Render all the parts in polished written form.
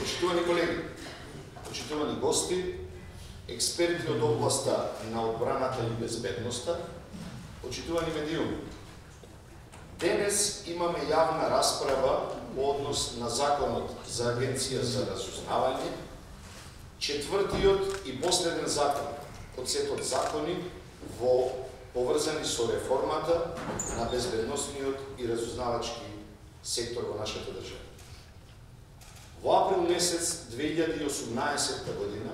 Почитувани колеги, почитувани гости, експерти од областа на одбраната и безбедноста, почитувани медиуми. Денес имаме јавна расправа по однос на Законот за Агенција за разузнавање, четвртиот и последен закон од сетот закони поврзани со реформата на безбедносниот и разузнавачки сектор во нашата држава. Во април месец 2018 година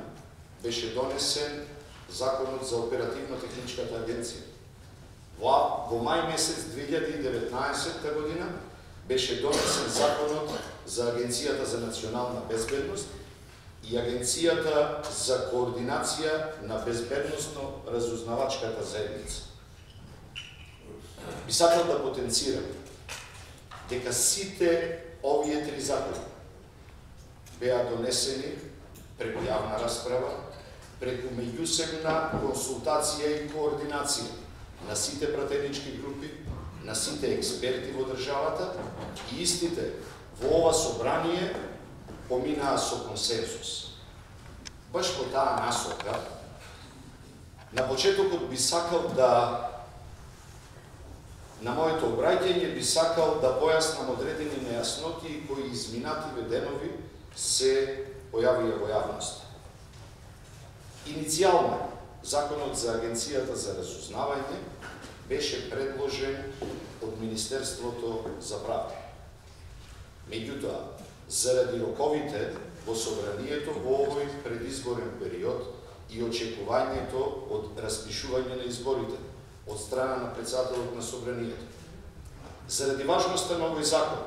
беше донесен Законот за оперативно-техничката агенција. Во мај месец 2019 година беше донесен Законот за Агенцијата за национална безбедност и Агенцијата за координација на безбедносно-разузнавачката заедница. Би сакал да потенцирам дека сите овие три закони беа донесени преку јавна расправа, преку меѓусебна консултација и координација на сите пратенички групи, на сите експерти во државата и истите во ова собрание поминаа со консенсус. Баш во таа насока, на почетокот би сакал на моето обраќање би сакал да појаснам одредени нејасноти кои изминативе денови се појавија во јавноста. Иницијално, Законот за Агенцијата за разузнавање беше предложен од Министерството за правда. Меѓутоа, заради роковите во собранието во овој предизборен период и очекувањето од распишување на изборите од страна на председателот на собранието, заради важноста на овој закон,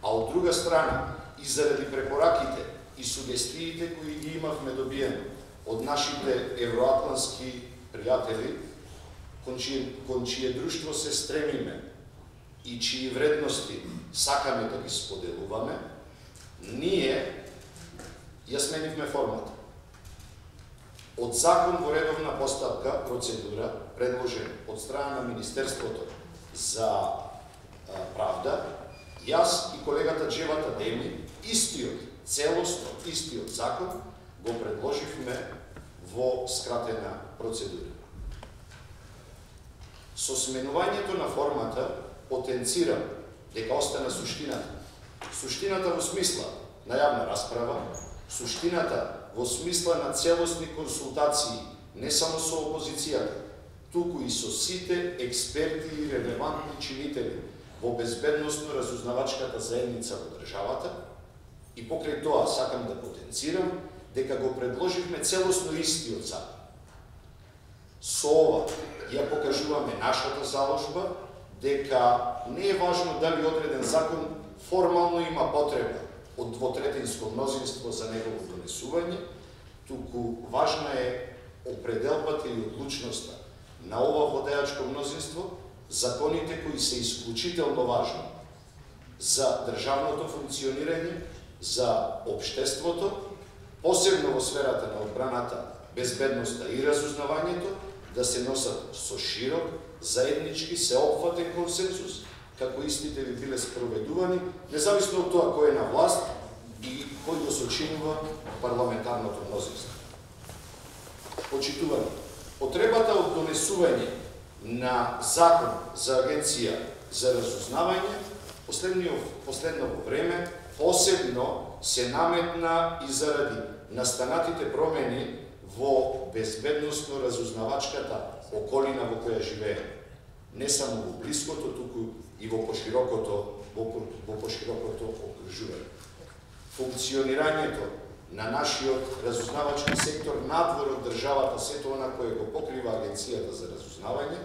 а од друга страна и заради препораките и сугестиите кои ги имавме добиено од нашите евроатлански пријатели, кон чие друштво се стремиме и чии вредности сакаме да ги споделуваме, ние ја сменивме формата. Од закон во редовна постапка, процедура, предложен од страна на Министерството за правда, јас и колегата Джевата Деми, целосно истиот закон, го предложивме во скратена процедура. Со сменувањето на формата потенцирам дека остана суштината. Суштината во смисла на јавна расправа, суштината во смисла на целосни консултации не само со опозицијата, туку и со сите експерти и релевантни чинители во безбедносно-разузнавачката заедница во државата, и покрај тоа сакам да потенцирам дека го предложивме целосно истиот закон. Со ова ја покажуваме нашата заложба дека не е важно дали одреден закон формално има потреба од двотретинско мнозинство за негово донесување, туку важна е определбата и одлучноста на ова владеачко мнозинство, законите кои се исклучително важни за државното функционирање, за општеството, посебно во сферата на одбраната, безбедноста и разузнавањето, да се носат со широк, заеднички, сеопфатен консенсус, како истите би биле спроведувани, независно од тоа кој е на власт и кој го сочинува парламентарното мнозинство. Почитувани, потребата од донесување на закон за Агенција за разузнавање последно време посебно се наметна и заради настанатите промени во безбедносно-разузнавачката околина во која живее, не само во блиското, туку и во поширокото окружување. Функционирањето на нашиот разузнавачки сектор надвор од државата, сето она кое го покрива Агенцијата за разузнавање,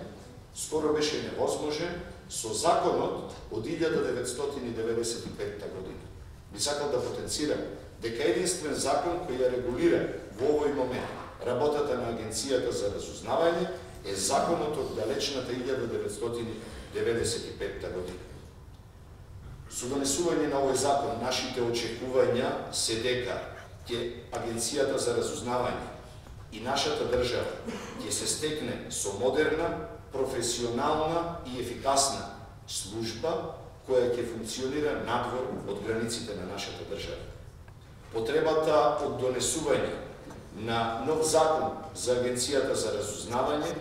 скоро беше невозможен со законот од 1995 година. Би сакал да потенцирам дека единствен закон кој ја регулира во овој момент работата на Агенцијата за разузнавање е законот од далечната 1995 година. Со донесување на овој закон, нашите очекувања се дека Агенцијата за разузнавање и нашата држава ќе се стекне со модерна, професионална и ефикасна служба која ќе функционира надвор од границите на нашата држава. потребата од донесување на нов закон за Агенцијата за разузнавање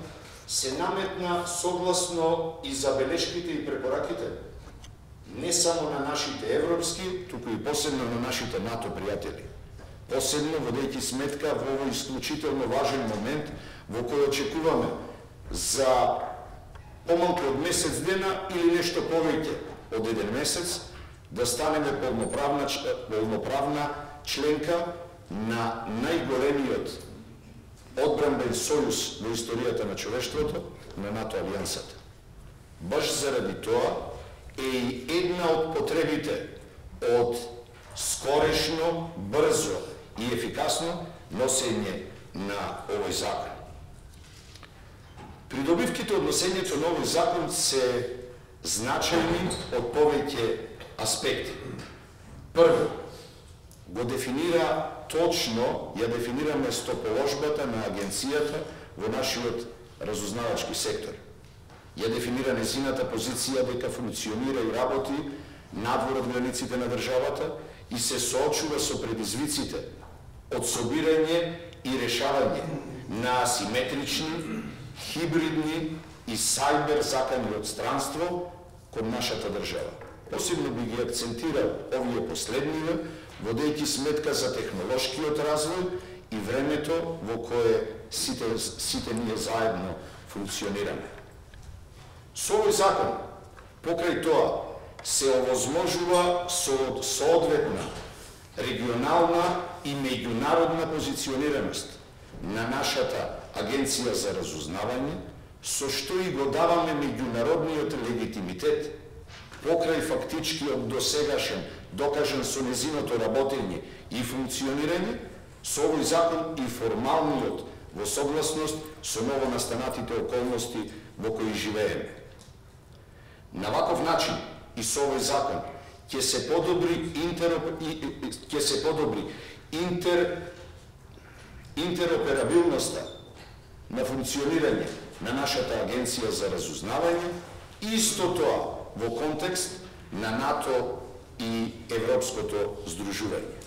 се наметна согласно и забелешките и препораките не само на нашите европски, туку и посебно на нашите НАТО пријатели. Посебно водејќи сметка во овој исклучително важен момент во кој очекуваме за помалку од месец дена или нешто повеќе од еден месец да станеме полноправна членка на најголемиот одбранбен сојуз во историјата на човештвото, на НАТО алијансата. Баш заради тоа е и една од потребите од скорешно, брзо и ефикасно носење на овој закон. Придобивките од носењето на овој закон се значајни од повеќе аспекти. Прво, го дефинира точно, ја дефинира местоположбата на агенцијата во нашиот разузнавачки сектор. Ја дефинира незината позиција дека функционира и работи надвор од границите на државата и се соочува со предизвиците од собирање и решавање на асиметрични, хибридни и сајбер закани од странство кон нашата држава. Посебно би ги акцентирал овие последниве, водејќи сметка за технолошкиот развој и времето во кое сите ние заедно функционираме. Со овој закон, покрај тоа, се овозможува соодветна регионална и меѓународна позиционираност на нашата Агенција за разузнавање, со што и го даваме меѓународниот легитимитет покрај фактичкиот досегашен, докажан со незиното работење и функционирање, со овој закон и формалниот во согласност со новонастанатите околности во кои живееме. На ваков начин и со овој закон ќе се подобри интероперабилноста на функционирање на нашата Агенција за разузнавање, исто тоа во контекст на НАТО и Европското здружување.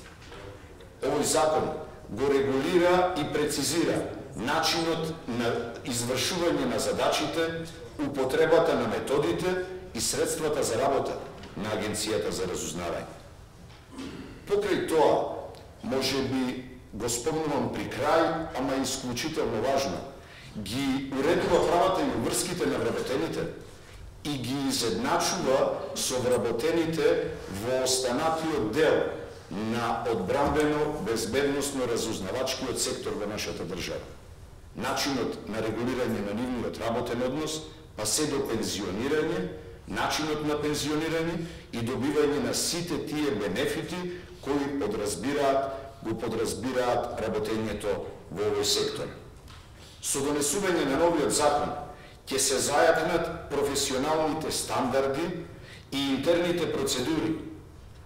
Овој закон го регулира и прецизира начинот на извршување на задачите, употребата на методите и средствата за работа на Агенцијата за разузнавање. Покрај тоа, може би го спомнувам при крај, ама исклучително важно, ги уредува правата и врските на вработените и ги изедначува со вработените во останатиот дел на одбранбено, безбедносно разузнавачкиот сектор во нашата држава. Начинот на регулирање на нивниот работен однос, па се до пензионирање, начинот на пензионирање и добивање на сите тие бенефити кои го подразбираат работењето во овој сектор. Со донесување на новиот закон ќе се зајакнат професионалните стандарди и интерните процедури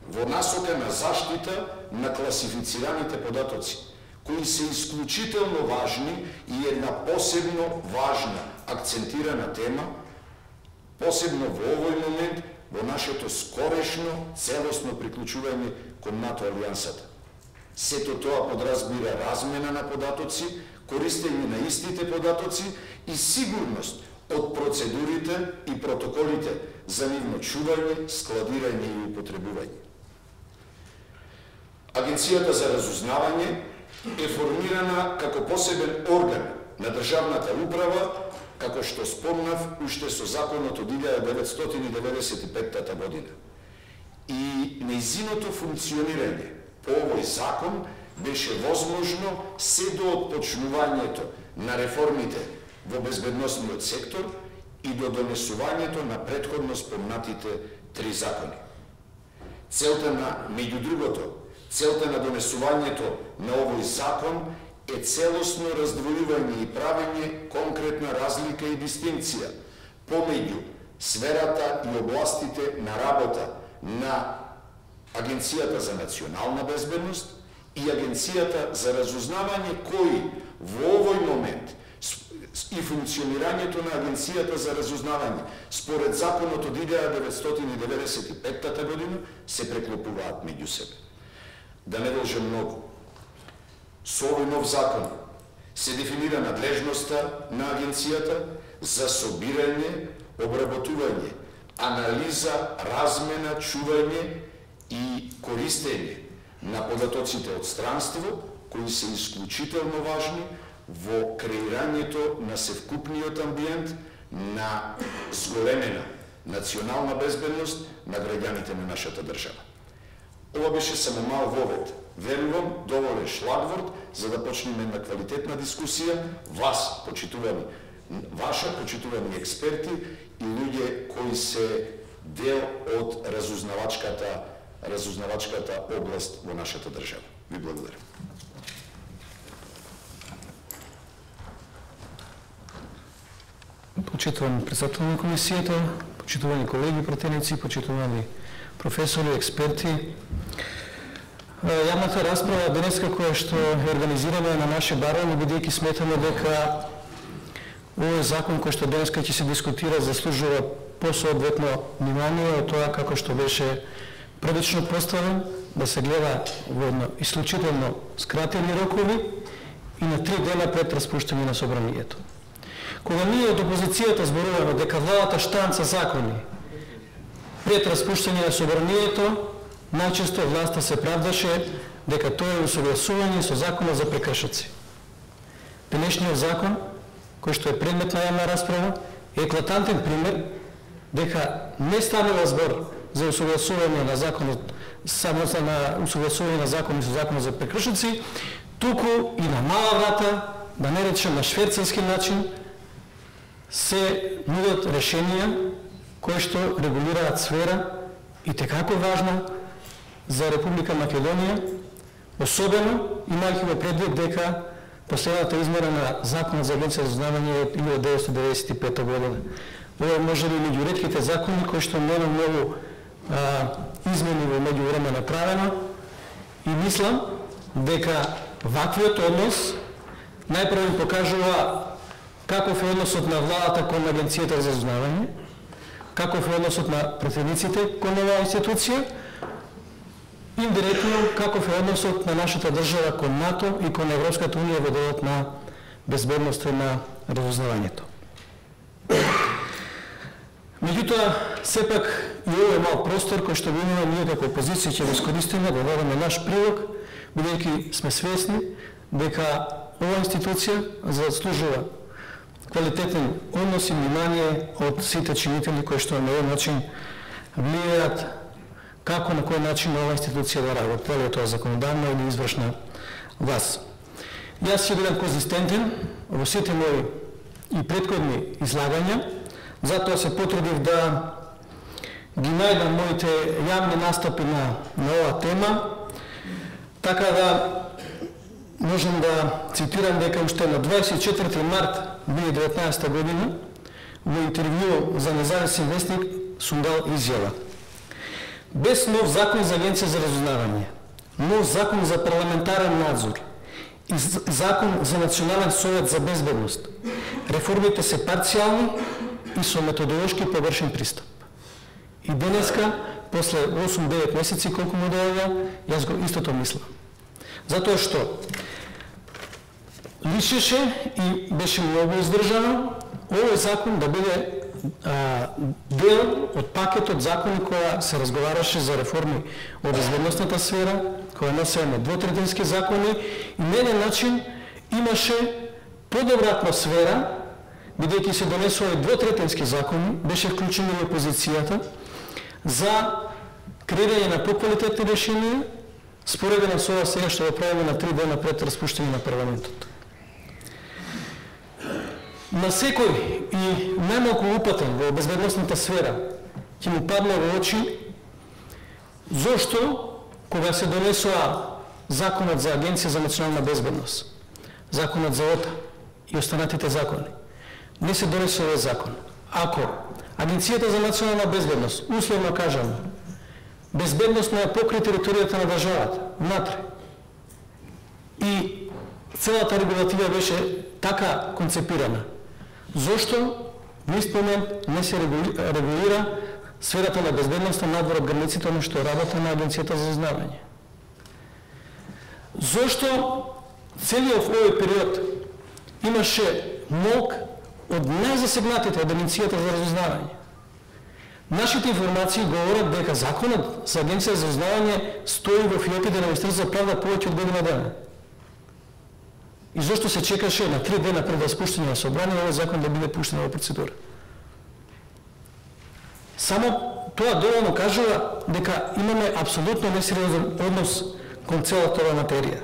во насока на заштита на класифицираните податоци, кои се исклучително важни и една посебно важна акцентирана тема, посебно во овој момент во нашето скорешно целосно приклучување кон НАТО алијансата. Сето тоа подразбира размена на податоци, користење на истите податоци и сигурност од процедурите и протоколите за нивно чување, складирање и употребување. Агенцијата за разузнавање е формирана како посебен орган на државната управа, како што спомнав уште со законот од 1995 година. И нејзиното функционирање по овој закон беше возможно се до отпочнувањето на реформите во безбедносниот сектор и до донесувањето на претходно спомнатите 3 закони. Меѓу другото, целта на донесувањето на овој закон е целосно раздвојување и правење конкретна разлика и дистинкција помеѓу сферата и областите на работа на Агенцијата за национална безбедност и Агенцијата за разузнавање, кои во овој момент и функционирањето на Агенцијата за разузнавање според законот од 1995 година се преклопуваат меѓу себе. да не должи многу. Со овој нов закон се дефинира надлежноста на агенцијата за собирање, обработување, анализа, размена, чување и користење на податоците од странство, кои се исклучително важни во креирањето на севкупниот амбиент на зголемена национална безбедност на граѓаните на нашата држава. Ова беше само мал вовед. Верувам, доволен шлагворд за да почнеме една квалитетна дискусија. Вас, почитувани, ваша, почитувани експерти и луѓе кои се дел од разузнавачката област во нашата држава. Ви благодарам. Почитувани председател на комисијата, почитувани колеги пратеници, почитувани професори, експерти. Јавната расправа денеска која што е организирана на наше барање, бидејќи сметаме дека овој закон кој што денеска ќе се дискутира заслужува посоодветно внимание од тоа како што беше првично поставен, да се гледа во едно исклучително скратени рокови и на 3 дена пред распуштање на собранието. Кога ние од опозицијата зборуваме дека владата штанца закони пред распуштање на собранието, најчесто власта се правдаше дека тоа е усогласување со законот за прекршоци. Денешниот закон, кој што е предмет на јавна расправа, е еклатантен пример дека не станува збор за усогласување на законот, само за усогласување на закони со законот за прекршоци, туку и на мала врата, да не речем на шверцарски начин, се нудат решенија кои што регулираат сфера и текако важна за Република Македонија, особено имајќи во предвид дека последната измена на Законот за агенција за разузнавање е од 1995 година. Ова е може би меѓу ретките закони кои што нема многу измени во меѓувреме направено и мислам дека ваквиот однос најпрво покажува каков е односот на владата кон агенцијата за разузнавање, каков е односот на претениците кон оваа институција, индиректно каков е односот на нашата држава кон НАТО и кон Европската унија во делот на безбедноста на разузнавањето. Меѓутоа, сепак и овој е мал простор кој што имаме ние како опозиција ќе го искористиме да дадеме наш прилог, бидејќи сме свесни дека оваа институција заслужува квалитетен однос и внимание од сите чинители кои што на овој начин влијаат како на кој начин оваа институција да работи, дали е тоа законодавна или извршна власт. Јас ќе бидам конзистентен во сите мои и претходни излагања, затоа се потрудив да ги најдам моите јавни настапи на оваа тема, така да можам да цитирам дека уште на 24 март 2019 година во интервју за независен вестник сум дал изјава. Без нов закон за агенција за разузнавање, нов закон за парламентарен надзор и закон за национален совет за безбедност, реформите се парцијални и со методолошки површен пристап. И денеска, после 8-9 месеци колку му доаѓа, јас го истото мислам. Затоа што личеше и беше многу издржано овој закон да биде дел од пакетот закони која се разговараше за реформи во безбедносната сфера, која носеме двотретински закони и на еден начин имаше подобра атмосфера, бидејќи се донесува двотретински закони, беше вклучена и опозицијата за креирање на поквалитетни решенија, споредено со ова сега што го правиме на 3 дена пред распуштање на парламентот. На секој и најмалку упатен во безбедносната сфера ќе му падне во очи зошто кога се донесува законот за Агенција за национална безбедност, законот за ОТА и останатите закони, не се донесе овој закон. Ако Агенцијата за национална безбедност, условно кажано, безбедносно ја покри територијата на државата, внатре, и целата регулатива беше така концепирана, зошто во ист момент не се регулира сферата на безбедноста надвор од границите на што работа на Агенцијата за разузнавање? Зошто целиот овој период имаше молк од најзасегнатите од Агенцијата за разузнавање. Нашите информации говорат дека законот за Агенција за разузнавање стои во фиоките на Министерството за правда повеќе од година дена. И зошто се чекаше на 3 дена пред распуштање на собрание овој закон да биде пуштен во процедура? Само тоа доволно кажува дека имаме апсолутно несериозен однос кон целата оваа материја.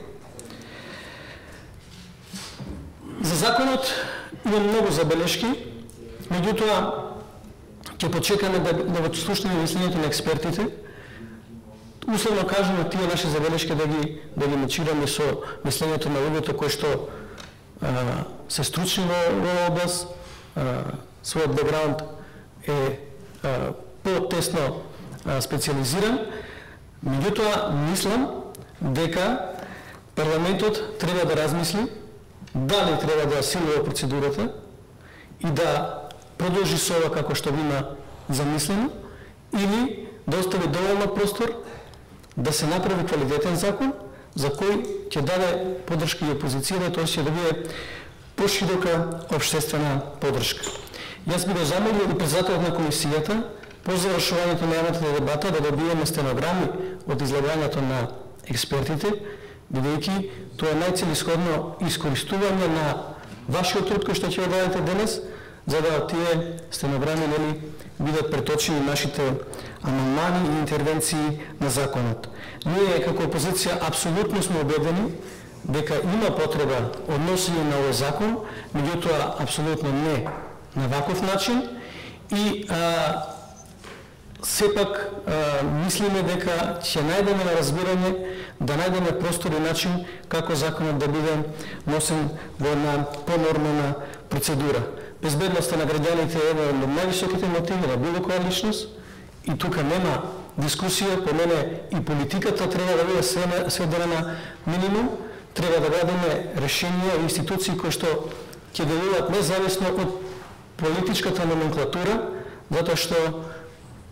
За законот имам многу забелешки, меѓутоа ќе почекаме да го слушнеме мислењето на експертите. Условно кажано, тие наши забелешки да ги мечираме со мислењето на луѓето кои што се стручни во оваа област, својот бекграунд е по-тесно специализиран. Меѓутоа, мислам дека парламентот треба да размисли дали треба да силува процедурата и да продолжи со ова како што има замислено, или да остави доволно простор да се направи квалитетен закон за кој ќе даде поддршка и опозицијата, тоа ќе добие поширока општествена поддршка. Јас би го замолил и председателот на комисијата по завршувањето на јавната дебата да добиеме стенограми од излагањето на експертите, бидејќи тоа е најцелисходно искористување на вашиот труд кој што ќе го дадете денес, за да тие стенограми бидат преточени нашите амандмани и интервенции на законот. Ние како опозиција апсолутно сме убедени дека има потреба од носење на овој закон, меѓутоа апсолутно не на ваков начин и сепак мислиме дека ќе најдеме на разбирање, да најдеме простор и начин како законот да биде носен во една понормална процедура. Безбедноста на граѓаните е еден од највисоките мотиви на било која личност и тука нема дискусија. По мене и политиката треба да биде сведена на минимум, треба да градиме решенија и институции кои што ќе делуваат независно од политичката номенклатура, затоа што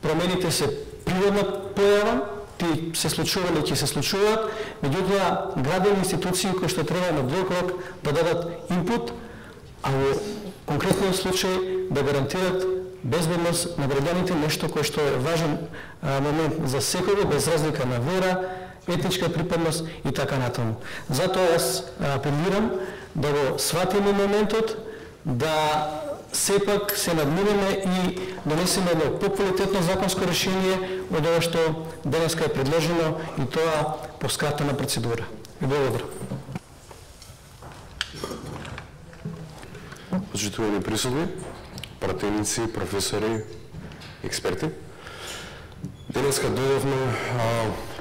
промените се природна појава, ти се случували и ќе се случуваат, меѓутоа градени институции кои што треба на друг рок да дадат инпут, а во конкретниот случај да гарантират безбедност на граѓаните, нешто кое што е важен момент за секој, без разлика на вера, етничка припадност и така натаму. Затоа јас апелирам да го сватиме моментот, да сепак се надминеме и донесеме едно поквалитетно законско решение од ова што денеска е предложено и тоа по скратена процедура. И благодарам. Почитувани присутни, пратеници, професори, експерти. Денеска дојдовме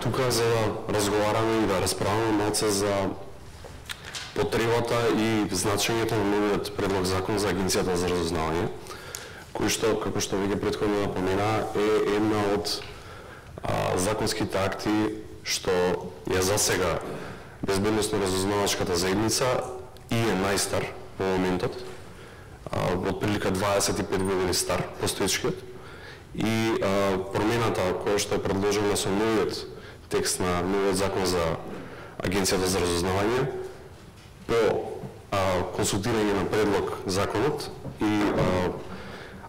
тука за да разговараме и да расправаме малце за потребата и значењето на новиот предлог закон за Агенцијата за разузнавање, кој што, како што веќе претходно напомена, е една од законските акти што ја засега безбедносно-разузнавачката заедница и е најстар во моментот, од прилика 25 години стар, постоечкиот, и промената која што е предложена со новиот текст на новиот закон за Агенцијата за разузнавање, по консултирање на предлог законот и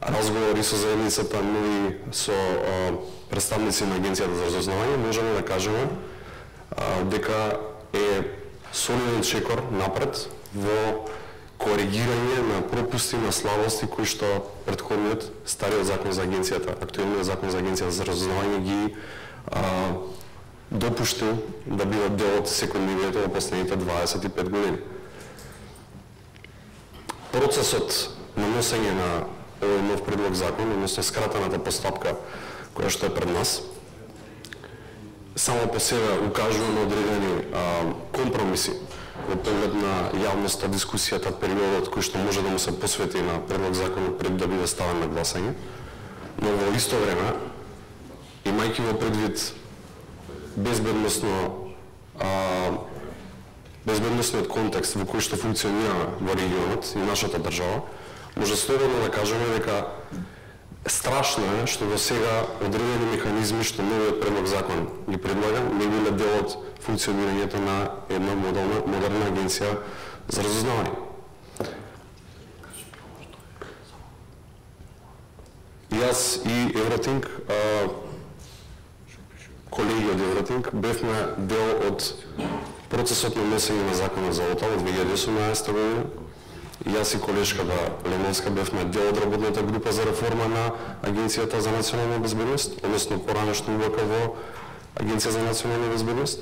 разговори со заедницата, но и со представници на Агенцијата за разузнавање, можеме да кажеме дека е солиден чекор напред во коригирање на пропусти, на слабости кои што претходниот стариот закон за агенцијата, актуелниот закон за Агенцијата за разузнавање ги допуштил да бидат дел од секојдневието во последните 25 години. Процесот на носење на овој нов предлог закон, односно скратената постапка која што е пред нас, само по себе укажува на одредени компромиси во поглед на јавноста, дискусијата, периодот кој што може да му се посвети на предлог законот пред да биде ставен на гласање, но во исто време, имајќи во предвид безбедносниот контекст во кој што функционираме во регионот и нашата држава, може слободно да кажеме дека страшно е што до сега одредени механизми што новиот предлог закон ги предлага не биле дел од функционирањето на една модерна агенција за разузнавање. Јас и Евротинг, колеги од Евротинг, бевме дел од процесот на носење на законот за ОТАЛ од 2018 година. Јас и колешката Лемонска бевме дел од работната група за реформа на Агенцијата за национална безбедност, односно поранешно УВКВ, Агенција за национална безбедност.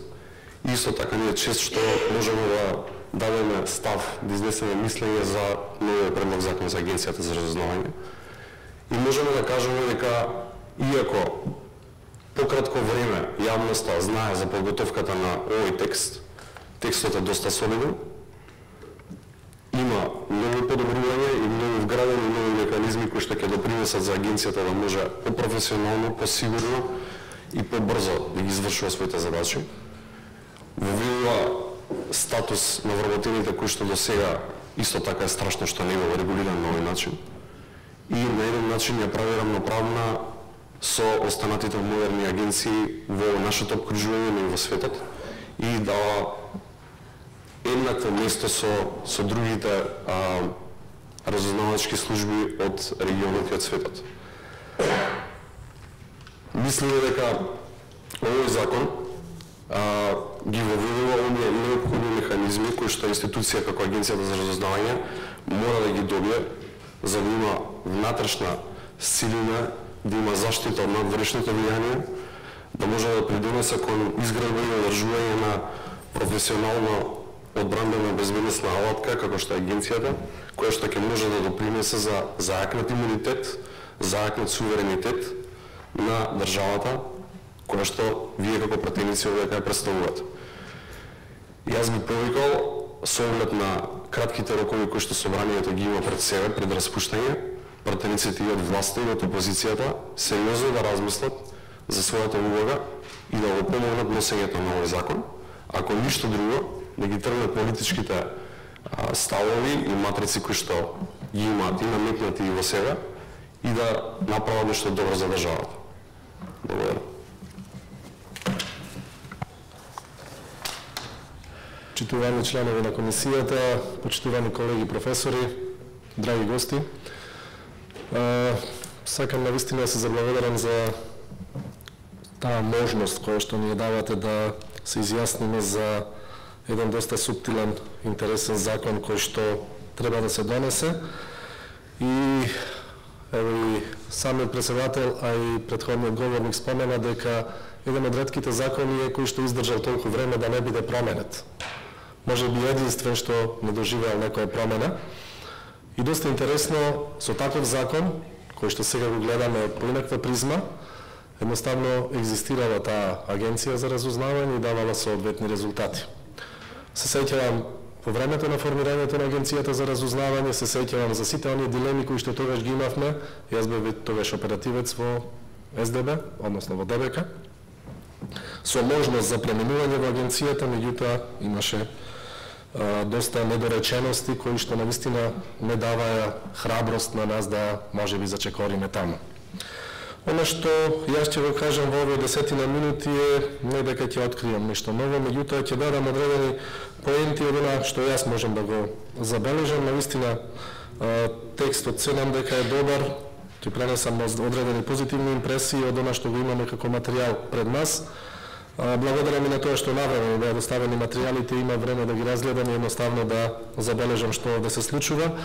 Исто така ни е чест што можеме да дадеме став, да изнесеме мислење за новиот предлог закон за Агенцијата за разузнавање. И можеме да кажеме дека, иако пократко време јавноста знае за подготовката на овој текст, текстот е доста солиден, има многу подобрување и многу вградени нови механизми кои што ќе допринесат за агенцијата да може по-професионално, по-сигурно и по-брзо да ги извршува своите задачи. Вовидува статус на вработените кои што до сега исто така е страшно што не го регулиран на овој начин. И на еден начин ја прави равноправна со останатите модерни агенции во нашето обкружување, но и во светот, и дава еднакво место со другите разузнавачки служби од регионот и од светот. Мислиме дека овој закон ги воведува оние неопходни механизми кои што институција како Агенцијата за разузнавање мора да ги добие за да има внатрешна силина, да има заштита од надворешното влијание, да може да придонесе кон изградба и одржување на професионално одбранбена безбедносна алатка, како што е агенцијата, која што ќе може да допринесе за заакнат имунитет, заакнат суверенитет на државата, која што вие како пратеници овде ја представувате. Јас би повикал, со оглед на кратките рокови кои што собранието ги има пред себе, пред распуштање, пратениците и од власта и од опозицијата сериозно да размислат за својата улога и да го помогнат носењето на овој закон. Ако ништо друго, да ги тргнат политичките ставови и матрици кои што ги имаат и наметнати и во сега и да направат нешто добро за државата. Благодарам. Почитувани членови на комисијата, почитувани колеги професори, драги гости, сакам навистина да се заблагодарам за таа можност која што ни ја давате да се изјасниме за еден доста суптилен, интересен закон кој што треба да се донесе. И ево и самиот председател, а и претходниот говорник спомена дека еден од ретките закони е кој што издржал толку време да не биде променет. Може би единствен што не доживеал некоја промена. И доста интересно, со таков закон, кој што сега го гледаме по инаква призма, едноставно екзистирала таа агенција за разузнавање и давала соодветни резултати. Се сеќавам по времето на формирањето на агенцијата за разузнавање, се сеќавам за сите оние дилеми кои што тогаш ги имавме. Јас бев тогаш оперативец во СДБ, односно во ДБК, со можност за преминување во агенцијата, меѓутоа имаше доста недоречености кои што навистина не даваја храброст на нас да можеби зачекориме таму. Оно што јас ќе го кажам во овие 10 минути е не дека ќе откријам нешто ново, меѓутоа ќе дадам одредени поенти од она што јас можам да го забележам. Навистина текстот седам дека е добар, ќе пренесам одредени позитивни импресии од она што го имаме како материјал пред нас. Благодарам и на тоа што навреме беа доставени материјалите, има време да ги разгледам и едноставно да забележам што да се случува.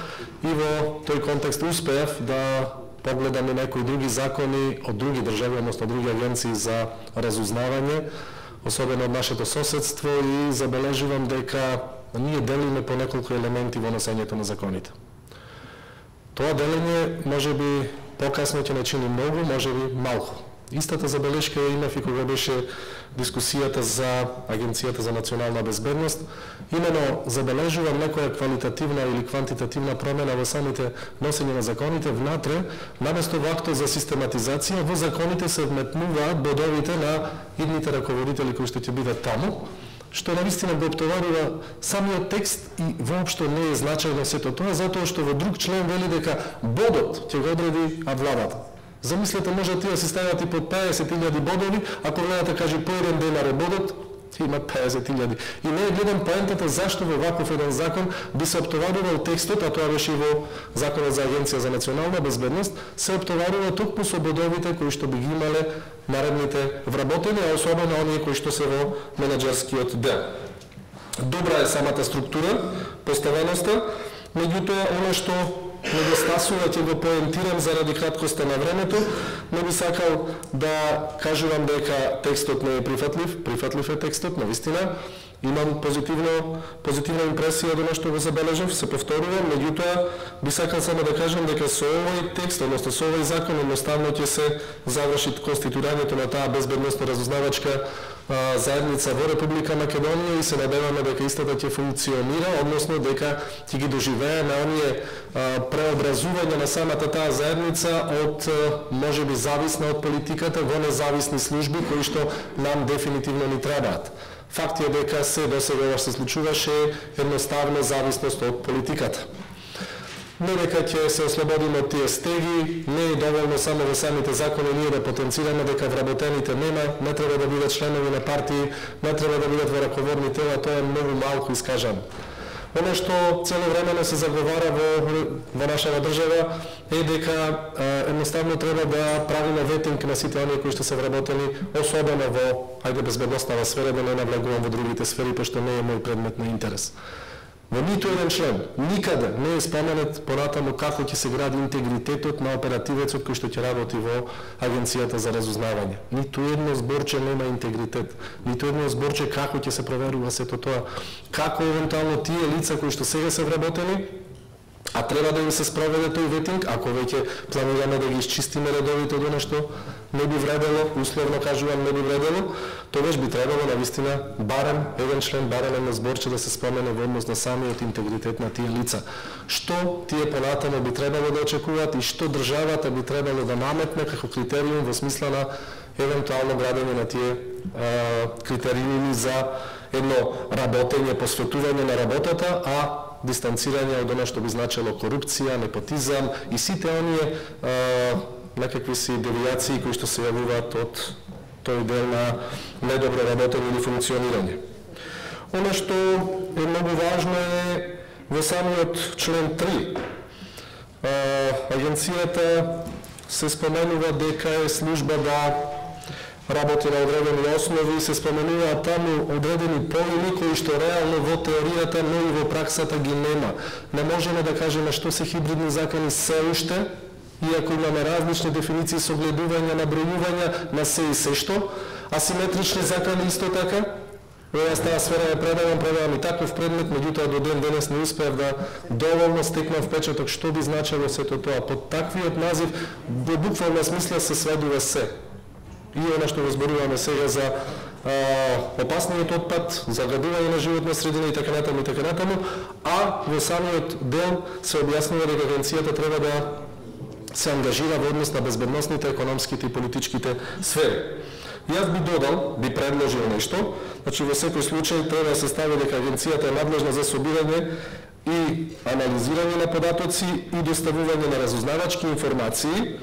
И во тој контекст успеав да погледам и некои други закони од други држави, односно други агенции за разузнавање, особено од нашето соседство, и забележувам дека ние делиме по неколку елементи во носењето на законите. Тоа делење можеби покасно ќе не чини многу, можеби малку. Истата забелешка имав и кога беше дискусијата за Агенцијата за национална безбедност. Имено забележувам некоја квалитативна или квантитативна промена во самите носење на законите внатре, наместо во актот за систематизација, во законите се вметнуваат бодовите на идните раководители кои што ќе бидат таму, што навистина го оптоварува самиот текст и воопшто не е значајно сето тоа, затоа што во друг член вели дека бодот ќе го одреди владата. Замислете, може тие се стават и под 50.000 бодови, ако гледате, кажи, по еден денар е бодот, има 50.000. И не е гледам поентата зашто во ваков еден закон би се оптоварувал текстот, а тоа беше и во Законот за Агенција за национална безбедност, се оптоварува токму со бодовите кои што би ги имале наредните вработени, а особено оние кои што се во менаџерскиот дел. Добра е самата структура, поставеноста, меѓутоа оно што недостасува, ќе го поентирам заради краткоста на времето, не би сакал да кажувам дека текстот не е прифатлив е текстот, навистина. Имам позитивна импресија до нешто го забележав, се повторувам, меѓутоа би сакал само да кажам дека со овој текст, односно со овој закон, едноставно ќе се заврши конституирањето на таа безбедносно разузнавачка заедница во Република Македонија и се надеваме дека истата ќе функционира, односно дека ќе ги доживее на оние преобразување на самата таа заедница од можеби зависна од политиката во независни служби кои што нам дефинитивно ни требаат. Факт е дека се досега се случуваше едноставна зависност од политиката. Не дека ќе се ослободиме од тие стеги, не е доволно само во самите закони ние да потенцираме дека вработените не треба да бидат членови на партии, не треба да бидат во раководни тела, тоа е многу малку искажано. Оно што цело време се заговара во нашава држава е дека едноставно треба да правиме ветинг на сите оние кои што се вработени, особено во безбедносната сфера, да не навлегувам во другите сфери, пошто не е мој предмет на интерес. Во ниту еден член, никаде не е споменат понатаму како ќе се гради интегритетот на оперативецот кој што ќе работи во Агенцијата за разузнавање. Ниту едно зборче нема интегритет, ниту едно зборче како ќе се проверува сето тоа, како евентуално тие лица кои што сега се вработени, а треба да им се спроведе тој ветинг, ако веќе планираме да ги исчистиме редовите од она што не би вредело, условно кажувам не би вредело, тогаш би требало навистина барем еден член, барем едно зборче да се спомене во однос на самиот интегритет на тие лица. Што тие понатаму би требало да очекуваат и што државата би требало да наметне како критериум во смисла на евентуално градење на тие критериуми за едно работење, посветување на работата, а дистанцирање од она што би значило корупција, непотизам и сите оние некакви си девијации кои што се јавуваат од тој дел на недобро работење или функционирање. Оно што е многу важно е во самиот член 3. Агенцијата се споменува дека е служба да работи на одредени основи, се споменуваат таму одредени поими кои што реално во теоријата, но и во праксата ги нема. Не можеме да кажеме што се хибридни закони се уште, иако имаме различни дефиниции со гледување на бројувања на се и се што, асиметрични закони исто така. Во таа сфера ја предавам и таков предмет, меѓутоа до ден денес не успеав да доволно стекнам впечаток што би значило сето тоа. Под таквиот назив, во буквална смисла се сведува се. И она што го зборуваме сега за опасниот отпад, загадување на животна средина и така натаму, а во самиот дел се објаснува дека агенцијата треба да се ангажира во однос на безбедносните, економските и политичките сфери. Јас би додал, би предложил нешто, значи во секој случај треба да се стави дека агенцијата е надлежна за собирање и анализирање на податоци и доставување на разузнавачки информации,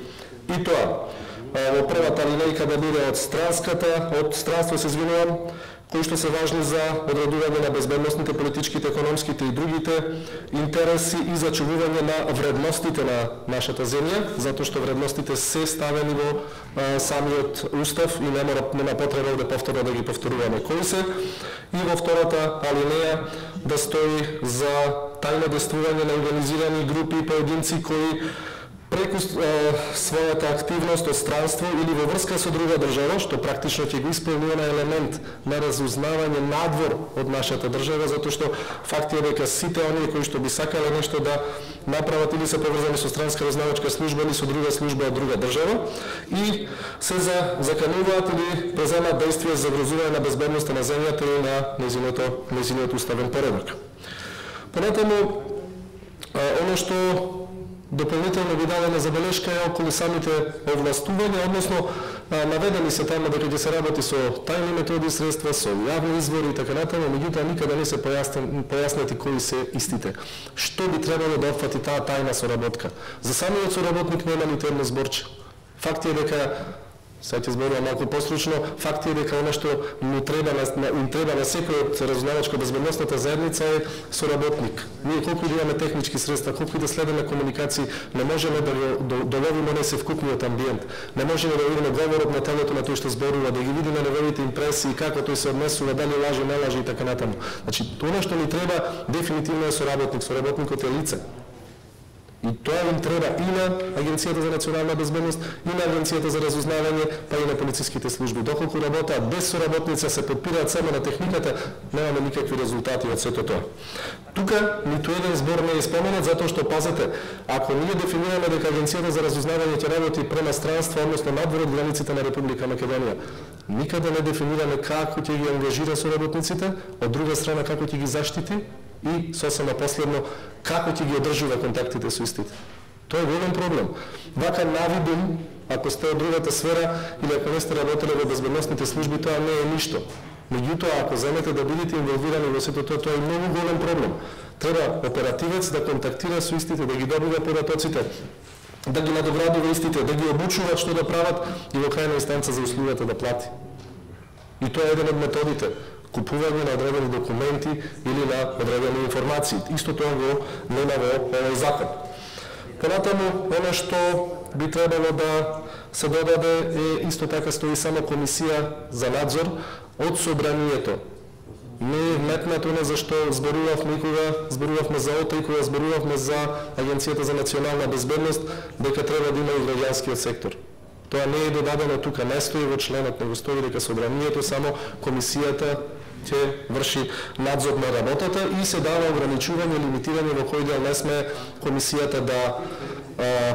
и тоа во првата алинејка да биде од странство се извинувам, кои што се важни за одредување на безбедносните, политичките, економските и другите интереси и зачувување на вредностите на нашата земја, затоа што вредностите се ставени во самиот устав и нема потреба да повторно да ги повторуваме кои се. И во втората алинеја да стои за тајно действување на организирани групи и поединци кои преку својата активност од странство или во врска со друга држава, што практично ќе го исполнува на елемент на разузнавање надвор од нашата држава, затоа што факт е дека сите оние кои што би сакале нешто да направат или се поврзани со странска разузнавачка служба или со друга служба од друга држава и се закануваат или преземаат действија за загрозување на безбедноста на земјата и на нејзиниот уставен поредок. Понатаму, оно што дополнително ви дадена забелешка е околу самите овластувања, односно наведени се таму дека ќе се работи со тајни методи и средства, со јавни извори и така натаму, меѓутоа никаде не се појаснети кои се истите. Што би требало да опфати таа тајна соработка? За самиот соработник нема ниту едно зборче. Факт е дека сега ќе зборувам малку постручно, факт е дека она што им треба на секој од разузнавачко-безбедносната заедница е соработник. Ние колку да имаме технички средства, колку да следиме комуникации, не можеме да го доловиме не се вкупниот амбиент. Не можеме да видиме говорот на телото на тој што зборува, да ги видиме неговите импресии, како тој се однесува, дали лаже, не лаже и така натаму. Значи, тоа што ни треба дефинитивно е соработник. Соработникот е лице. И тоа им треба и на Агенцијата за национална безбедност, и на Агенцијата за разузнавање, па и на полициските служби. Доколку работаат без соработница, се подпираат само на техниката, немаме никакви резултати од сето тоа. Тука ниту еден збор не е споменат, затоа што, пазете, ако ние дефинираме дека Агенцијата за разузнавање ќе работи према странство, односно надвор од границите на Република Македонија, никаде не дефинираме како ќе ги ангажира соработниците, од друга страна како ќе ги заштити, и сосема последно, како ќе ги одржува контактите со истите. Тоа е голем проблем. Вака навидум, ако сте од другата сфера или ако не сте работеле во безбедносните служби, тоа не е ништо. Меѓутоа, ако земете да бидете инволвирани во сето тоа, тоа е многу голем проблем. Треба оперативец да контактира со истите, да ги добива податоците, да ги надоградува истите, да ги обучуваат што да прават и во крајна инстанца за услугата да плати. И тоа е еден од методите. Купување на одредени документи или на одредени информации. Исто тоа го нема во овој закон. Понатаму, она што би требало да се додаде е исто така стои само комисија за надзор од собранието. Не е вметнато на зашто зборувавме за ОТА и кога зборувавме за Агенцијата за национална безбедност, дека треба да има и граѓанскиот сектор. Тоа не е додадено тука, не стои во членот, него стои дека собранието само комисијата ќе врши надзор на работата и се дава ограничување, лимитирање во кој дел не сме комисијата да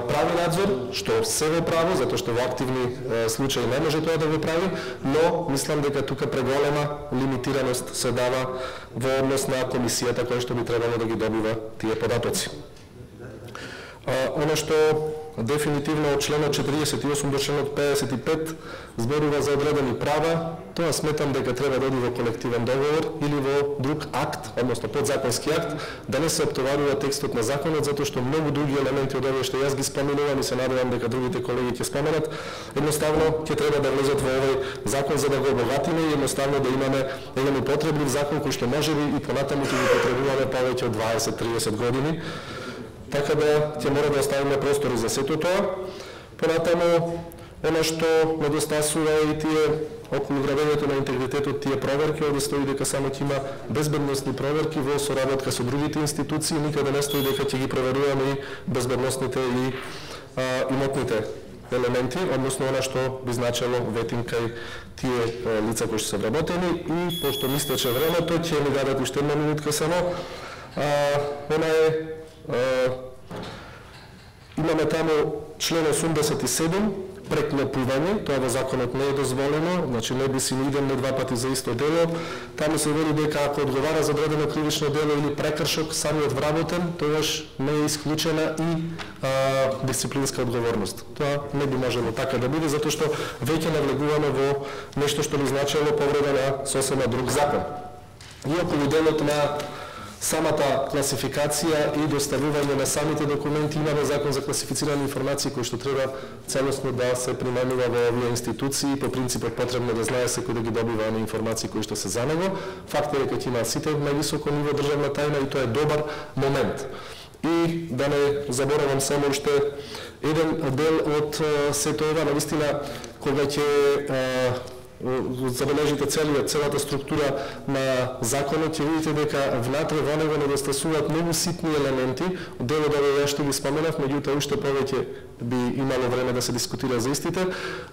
прави надзор, што се во право, затоа што во активни случаи не може тоа да го прави, но мислам дека тука преголема лимитираност се дава во однос на комисијата која што би требало да ги добива тие податоци. Оно што дефинитивно од членот 48 до членот 55 зборува за одредени права, тоа сметам дека треба да оди во колективен договор или во друг акт, односно подзаконски акт, да не се оптоварува текстот на законот, затоа што многу други елементи од овие што јас ги споменувам и се надевам дека другите колеги ќе споменат, едноставно ќе треба да влезат во овој закон за да го обогатиме и едноставно да имаме еден употреблив закон кој што можеби и понатаму ќе го потребуваме повеќе од 20-30 години. Така да ќе мора да оставиме простори за сето тоа. Понатаму, оно што недостасува и тие околу градењето на интегритетот, тие проверки, овде стои дека само ќе има безбедносни проверки во соработка со другите институции, никаде не стои дека ќе ги проверуваме и безбедносните и имотните елементи, односно она што би значело ветинг кај тие лица кои што се вработени и пошто ми истече времето, ќе ми дадат уште една минутка само. Она е имаме таму член 87, преклопување, тоа во законот не е дозволено, значи не би си идем два пати за исто дело. Таму се вели дека ако одговара за одредено кривично дело или прекршок самиот вработен, тогаш не е исклучена и дисциплинска одговорност. Тоа не би можело така да биде, затоа што веќе навлегуваме во нешто што би значело повреда на сосема друг закон. И околу делот на самата класификација и доставување на самите документи имаме закон за класифицирани информации кој што треба целосно да се применува во овие институции. По принципот потребно да знае секој да ги добива оние информации кои што се за него. Факт е дека ќе има сите највисоко ниво државна тајна и тоа е добар момент. И да не заборавам само уште еден дел од сето ова, навистина кога ќе забележите целата структура на законот, ќе видите дека внатре во него недостасуваат многу ситни елементи, дел од овие ја што ги споменав, меѓутоа уште повеќе би имало време да се дискутира за истите,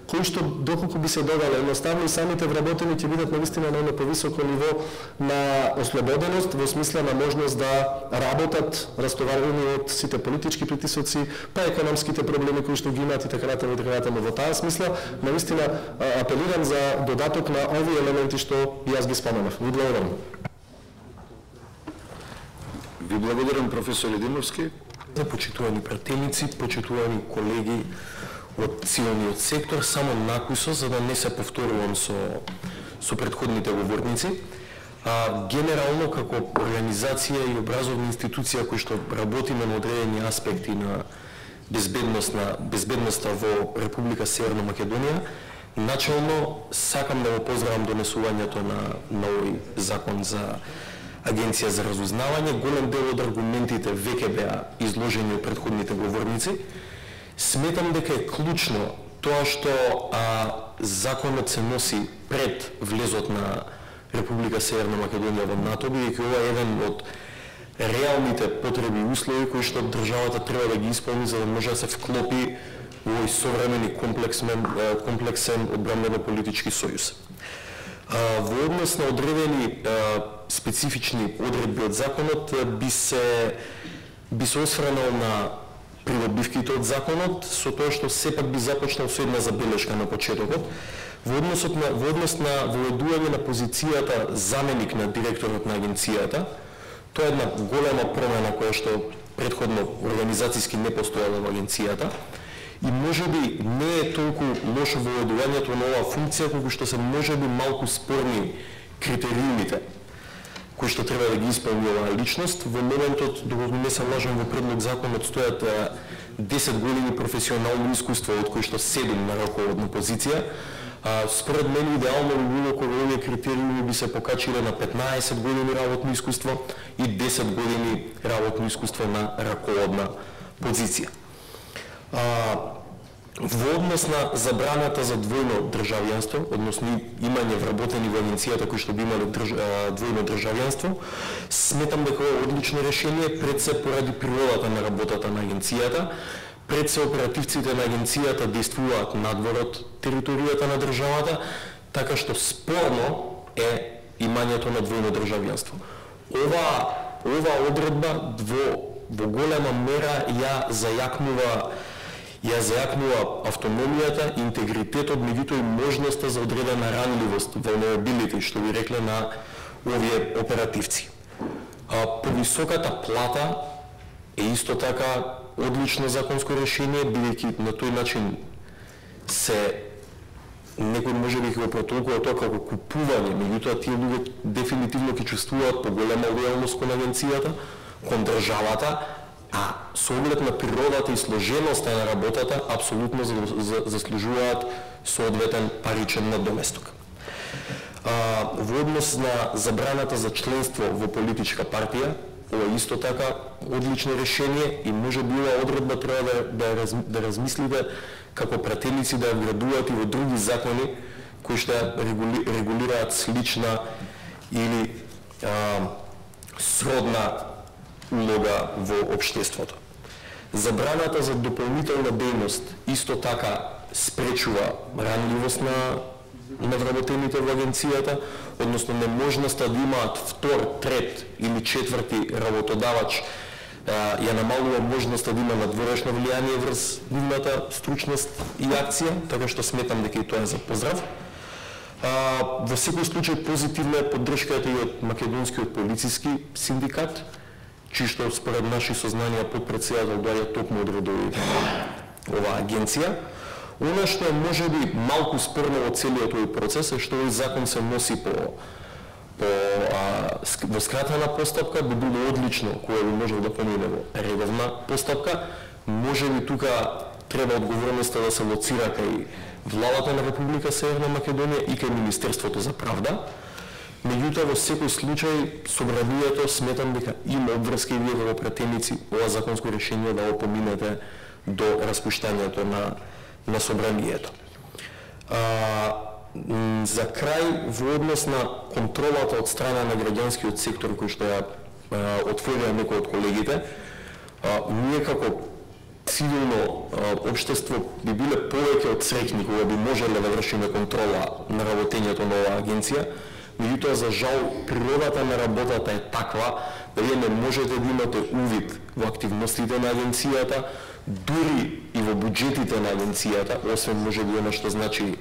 кои што доколку би се додале едноставно и самите вработени ќе бидат навистина на едно повисоко ниво на ослободеност, во смисла на можност да работат растоварени од сите политички притисоци, па економските проблеми кои што ги имаат и така натаму. Во таа смисла, навистина апелирам за додаток на овие елементи што јас ги споменав. Ви благодарам. Ви благодарам, професор Едимовски. За почитувани пратеници, почитувани колеги од цивилниот сектор, само накусо, за да не се повторувам со претходните говорници. Генерално, како организација и образовна институција кои што работиме на одредени аспекти на безбедноста во Република Северна Македонија, начално сакам да го поздравам донесувањето на овој закон за Агенција за разузнавање. Голем дел од аргументите веќе беа изложени од претходните говорници. Сметам дека е клучно тоа што законот се носи пред влезот на Република Северна Македонија во НАТО, бидејќи ова е еден од реалните потреби и услови кои што државата треба да ги исполни за да може да се вклопи во овој современ и комплексен одбранбено-политички сојуз. Во однос на одредени специфични одредби од законот би се освренал на придобивките од законот, со тоа што сепак би започнал со една забелешка на почетокот. Во однос на воведување на позицијата заменик на директорот на агенцијата, тоа е една голема промена која што претходно организацијски не постоела во агенцијата и можеби не е толку лошо воведувањето на оваа функција, колку што се можеби малку спорни критериумите кои што треба да ги исполни оваа личност. Во моментот, доколку не се лажам, во предлог законот стојат 10 години професионално искуство, од кои што 7 на раководна позиција. Според мен идеално би било кога овие критериуми би се покачиле на 15 години работно искуство и 10 години работно искуство на раководна позиција. Во однос на забраната за двојно државјанство, односно имање вработени во агенцијата кои што би имале двојно државјанство, сметам дека е одлично решение, пред се поради природата на работата на агенцијата. Пред се оперативците на агенцијата действуваат надвор од територијата на државата, така што спорно е имањето на двојно државјанство. Ова одредба во голема мера ја зајакнува автономијата, интегритетот, меѓутоа и можноста за одредена ранливост, vulnerability, што ви рекле на овие оперативци. Повисоката плата е исто така одлично законско решение, бидејќи на тој начин некој може би го протолкува тоа како купување, меѓутоа тие луѓе дефинитивно ќе чувствуваат поголема лојалност кон агенцијата, кон државата, а со оглед на природата и сложеноста на работата, апсолутно заслужуваат соодветен паричен надоместок. Во однос на забраната за членство во политичка партија, ова исто така одлично решение и може би оваа одредба треба да размислите како пратеници да ја вградуваат и во други закони кои што регулираат слична или сродна улога во општеството. Забраната за дополнителна дејност исто така спречува ранливост на вработените во агенцијата, односно неможноста да имаат втор, трет или четврти работодавач ја намалува можноста да има надворешно влијание врз нивната стручност и акција, така што сметам дека и тоа е за поздрав. Во секој случај позитивна е поддршката и од македонскиот полициски синдикат, чии што според наши сознанија подпредседател доаѓа токму од редовите на оваа агенција. Она што е можеби малку спорно во целиот овој процес е што овој закон се носи во скратена постапка, би било одлично која би можел да помине во редовна постапка. Можеби тука треба одговорноста да се лоцира кај владата на Република Северна Македонија и кај Министерството за правда. Меѓутоа, во секој случај, собранието сметам дека има обврска и вие како пратеници ова законско решение да го поминете до распуштањето на собранието. За крај, во однос на контролата од страна на граѓанскиот сектор, кој што ја отворија некој од колегите, ние како цивилно општество би биле повеќе од среќни кога би можеле да вршиме контрола на работењето на оваа агенција. Меѓутоа, за жал, природата на работата е таква да вие не можете да имате увид во активностите на агенцијата, дури и во буџетите на агенцијата, освен може би она што значи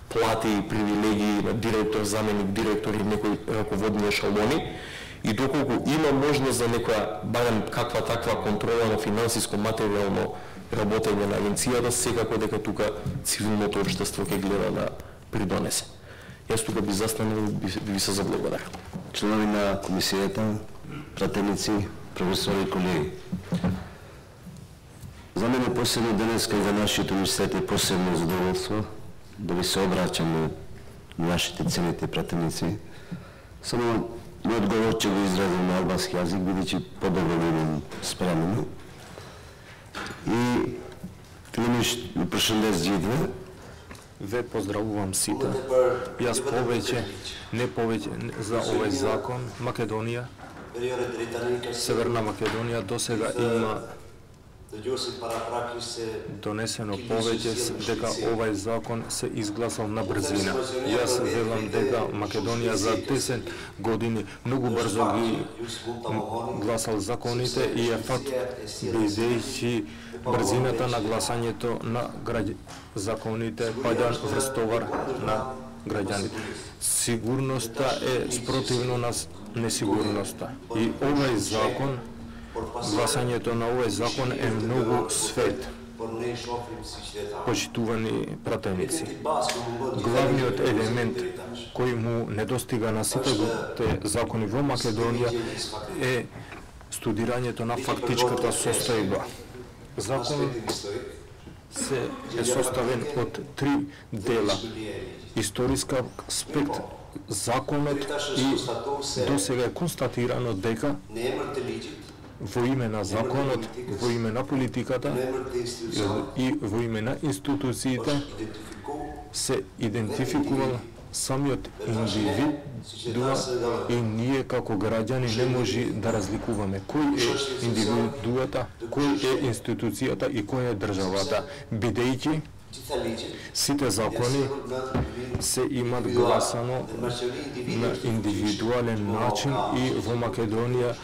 плати и привилегии на директор, заменик директор и некои раководни ешалони. И доколку има можност за некоја, барем каква таква контрола на финансиско материјално работење на агенцијата, секако дека тука цивилното општество ќе гледа да придонесе. Јас тука би застанал и би се заблагодарил. Членови на комисијата, пратеници, професори и колеги. За мене посебно денеска и за нашиот универзитет е посебно задоволство да ви се обраќам на нашите цените пратеници. Само мојот говор ќе го изразам на албански јазик, бидејќи подобро видим спремено. И Климиш Пршендес Джидве. Ве поздравувам сите. Јас повеќе, не повеќе за овој закон. Македонија, Северна Македонија досега има донесено повеќе дека овај закон се изгласал на брзина. Јас велам дека Македонија за 10 години многу брзо ги гласал законите и е факт бидејќи брзината на гласањето на законите паѓа врз товар на граѓаните. Сигурноста е спротивно на несигурноста. И овој закон, гласањето на овој закон е многу свет. Почитувани пратеници. Главниот елемент кој му недостига на сите закони во Македонија е студирањето на фактичката состојба. Закон се е составен од 3 дела. Историска аспект, законот и досега е констатирано дека во име на законот, во име на политиката и во име на институциите се идентификувал самиот индивидуа и ние како граѓани не може да разликуваме кој е индивидуата, кој е институцијата и кој е државата, бидејќи сите закони се имат гласано на индивидуален начин и во Македонија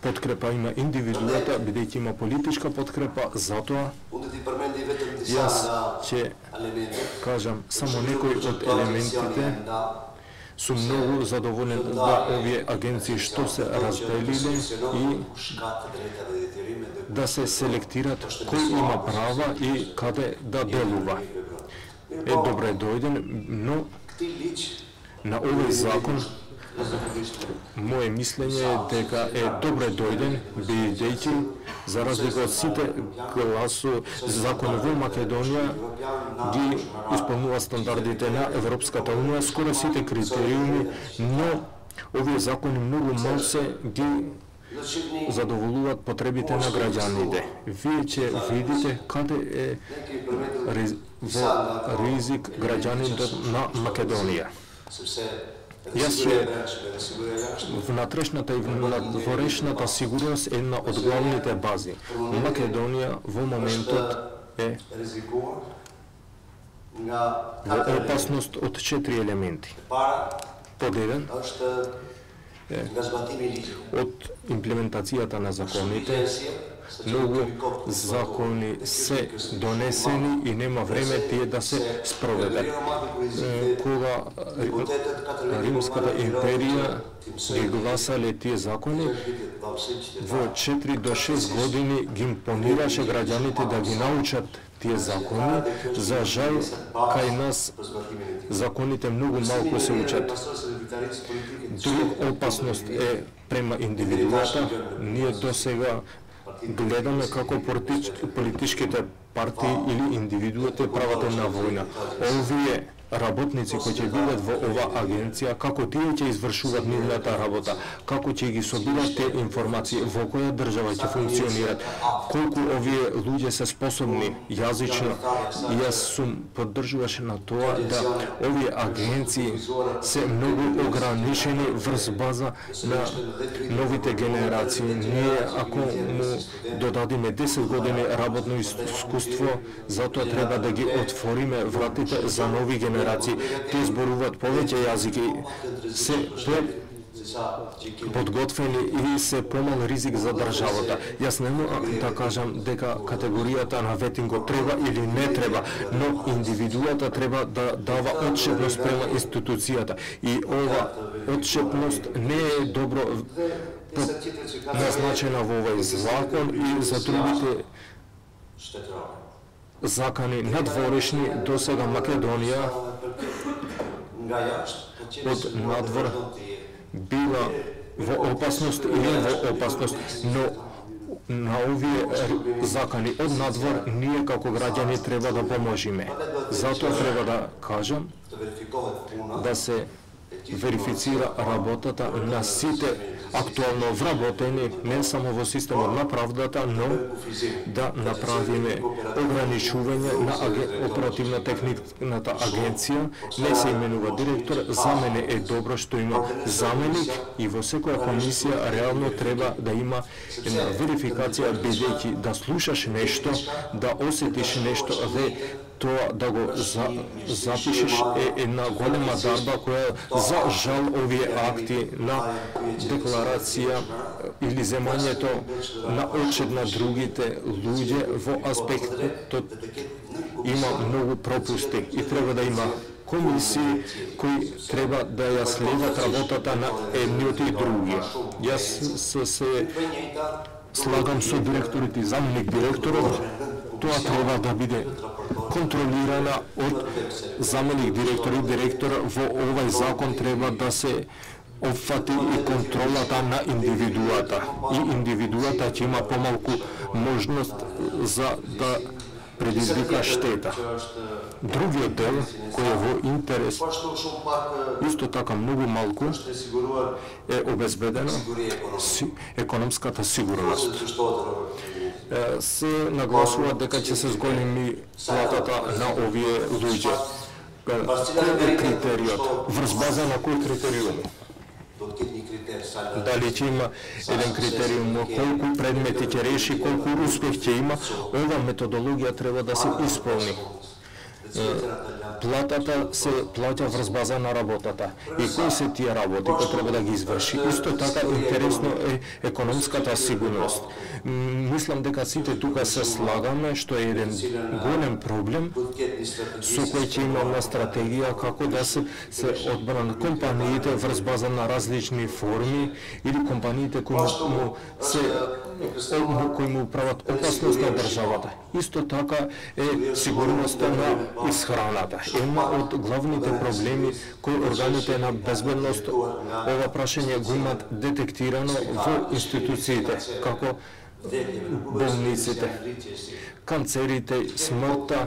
подкрепа има индивидуата, бидејќи има политичка подкрепа, затоа јас ќе кажам само некои од елементите. Сум многу задоволен да овие агенции што се разделиле и да се селектират кој има права и каде да делува. Е добре дојден, но на овој закон моје мислење е дека е добре дојден, бидејќи за разлика од сите закони во Македонија ги исполнува стандардите на Европската унија, скоро сите критериуми, но овие закони многу малце ги задоволуваат потребите на граѓаните. Вие ќе видите каде е во ризик граѓаните на Македонија. Јас ќе внатрешната и надворешната сигурност е една од главните бази. Македонија во моментот е во опасност од 4 елементи. Под еден од имплементацијата на законите. Многу закони се донесени и нема време тие да се спроведат. Кога Римската империја ги гласале тие закони, во 4 до 6 години ги импонираше граѓаните да ги научат тие закони. За жал, кај нас законите многу малку се учат. Друга опасност е према индивидуата. Ние досега гледаме како политичките партии или индивидуите прават една војна. Овие работници кои ќе бидат во ова агенција, како тие ќе извршуваат нивната работа, како ќе ги собират те информации, во која држава ќе функционират, колку овие луѓе се способни јазично. И јас сум поддржуваш на тоа да овие агенции се многу ограничени врз база на новите генерации. Ние ако му додадиме 10 години работно искуство, затоа треба да ги отвориме вратите за нови генерации. Тие зборуваат повеќе јазики, се подготвени и се помал ризик за државата. Јас не можам да кажам дека категоријата на ветингот треба или не треба, но индивидуата треба да дава отшепност према институцијата. И ова отшепност не е добро назначена во овој закон и за другите закани надворешни. До сега Македонија од надвор била во опасност и е во опасност, но на овие закони од надвор, ние како граѓани треба да поможиме. Затоа треба да кажам да се верифицира работата на сите актуално вработени, не само во системот на правдата, но да направиме ограничување на оперативна техникната агенција. Не се именува директор, за мене е добро што има заменик и во секоја комисија реално треба да има една верификација, бидејќи да слушаш нешто, да осетиш нешто, тоа да го запишеш е една голема дарба која за жал овие акти на декларација или земањето на очед на другите луѓе во аспектот има многу пропусти и треба да има комисии кои треба да ја следат работата на едниот и другиот. Јас се слагам со директорите и заменик директорот, тоа треба да биде контролирана од заменик директор и директор. Во овај закон треба да се опфати и контролата на индивидуата. И индивидуата ќе има помалку можност за да предизвика штета. Другиот дел кој е во интерес исто така многу малку е обезбедена економската сигурност. Се нагласува дека ќе се зголеми платата на овие луѓе. Кој е критериот? Врз база на кој критериум? Дали ќе има еден критериум, колку предмети ќе реши, колку успех ќе има, ова методологија треба да се исполни. Платата се плаќа врз база на работата. И кои се тие работи кои треба да ги изврши? Исто така интересно е економската сигурност. Мислам дека сите тука се слагаме што е еден голем проблем со кој ќе имаме стратегија како да се одбранат компаниите врз база на различни форми или компаниите кои му прават опасност на државата. Исто така е сигурноста на исхраната. Една од главните проблеми кои органите на безбедност ова прашање го имат детектирано во институциите, како болниците, канцерите, смртта.